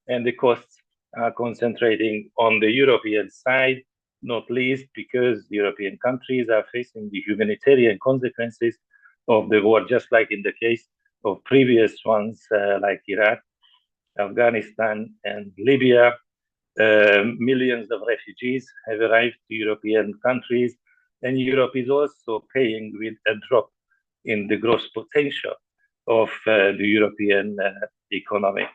and the costs are concentrating on the European side, not least because European countries are facing the humanitarian consequences of the war, just like in the case of previous ones like Iraq, Afghanistan, and Libya. Millions of refugees have arrived to European countries, and Europe is also paying with a drop in the gross potential of the European economy.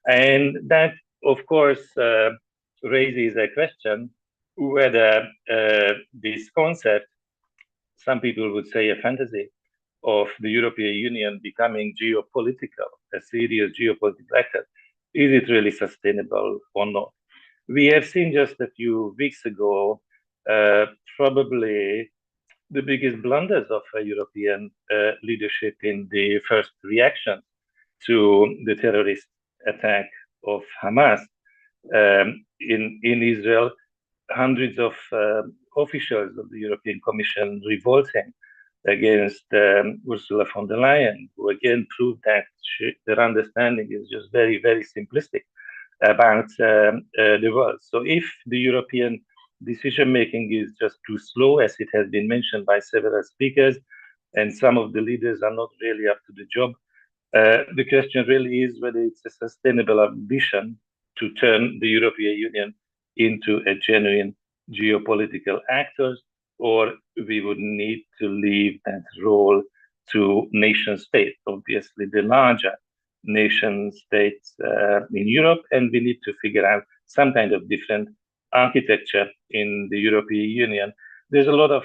And that, of course, raises a question whether this concept, some people would say a fantasy, of the European Union becoming geopolitical, a serious geopolitical actor, is it really sustainable or not? We have seen just a few weeks ago probably the biggest blunders of European leadership in the first reaction to the terrorist attack of Hamas in Israel. Hundreds of officials of the European Commission revolting against Ursula von der Leyen, who again proved that their understanding is just very, very simplistic about the world. So if the European decision-making is just too slow, as it has been mentioned by several speakers, and some of the leaders are not really up to the job, the question really is whether it's a sustainable ambition to turn the European Union into a genuine geopolitical actor, or we would need to leave that role to nation states, obviously the larger nation states in Europe, and we need to figure out some kind of different architecture in the European Union. There's a lot of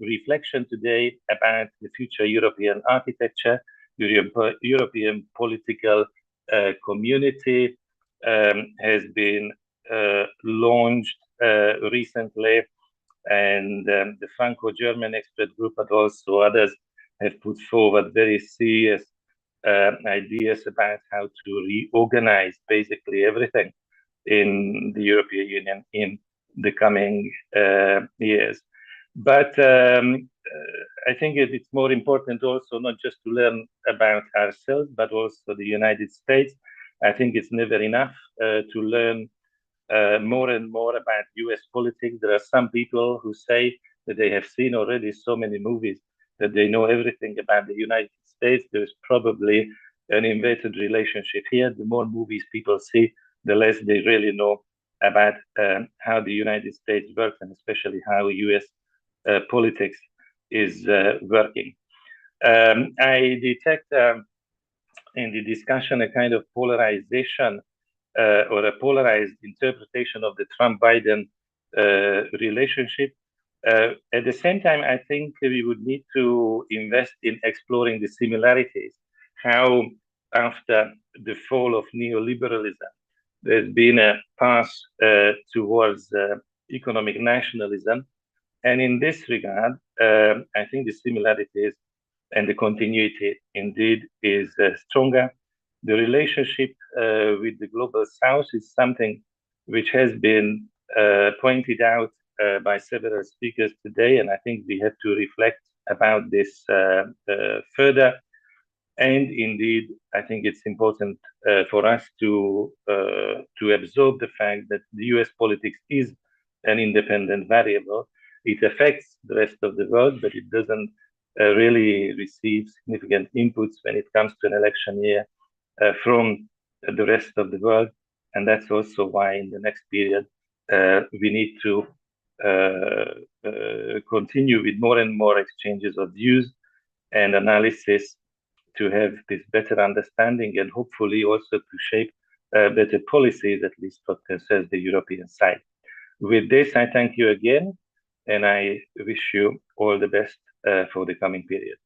reflection today about the future European architecture. European political community has been launched recently, and the Franco-German expert group, but also others, have put forward very serious ideas about how to reorganize basically everything in the European Union in the coming years. But I think it's more important also not just to learn about ourselves, but also the United States. I think it's never enough to learn more and more about US politics. There are some people who say that they have seen already so many movies that they know everything about the United States. There's probably an inverted relationship here. The more movies people see, the less they really know about how the United States works, and especially how US politics is working. I detect in the discussion a kind of polarization or a polarized interpretation of the Trump-Biden relationship. At the same time, I think we would need to invest in exploring the similarities, how after the fall of neoliberalism, there's been a path towards economic nationalism. And in this regard, I think the similarities and the continuity indeed is stronger. The relationship with the global south is something which has been pointed out by several speakers today, and I think we have to reflect about this further. And indeed, I think it's important for us to absorb the fact that the US politics is an independent variable. It affects the rest of the world, but it doesn't really receive significant inputs when it comes to an election year from the rest of the world. And that's also why in the next period, we need to continue with more and more exchanges of views and analysis to have this better understanding and hopefully also to shape better policies, at least what concerns the European side. With this, I thank you again, and I wish you all the best for the coming period.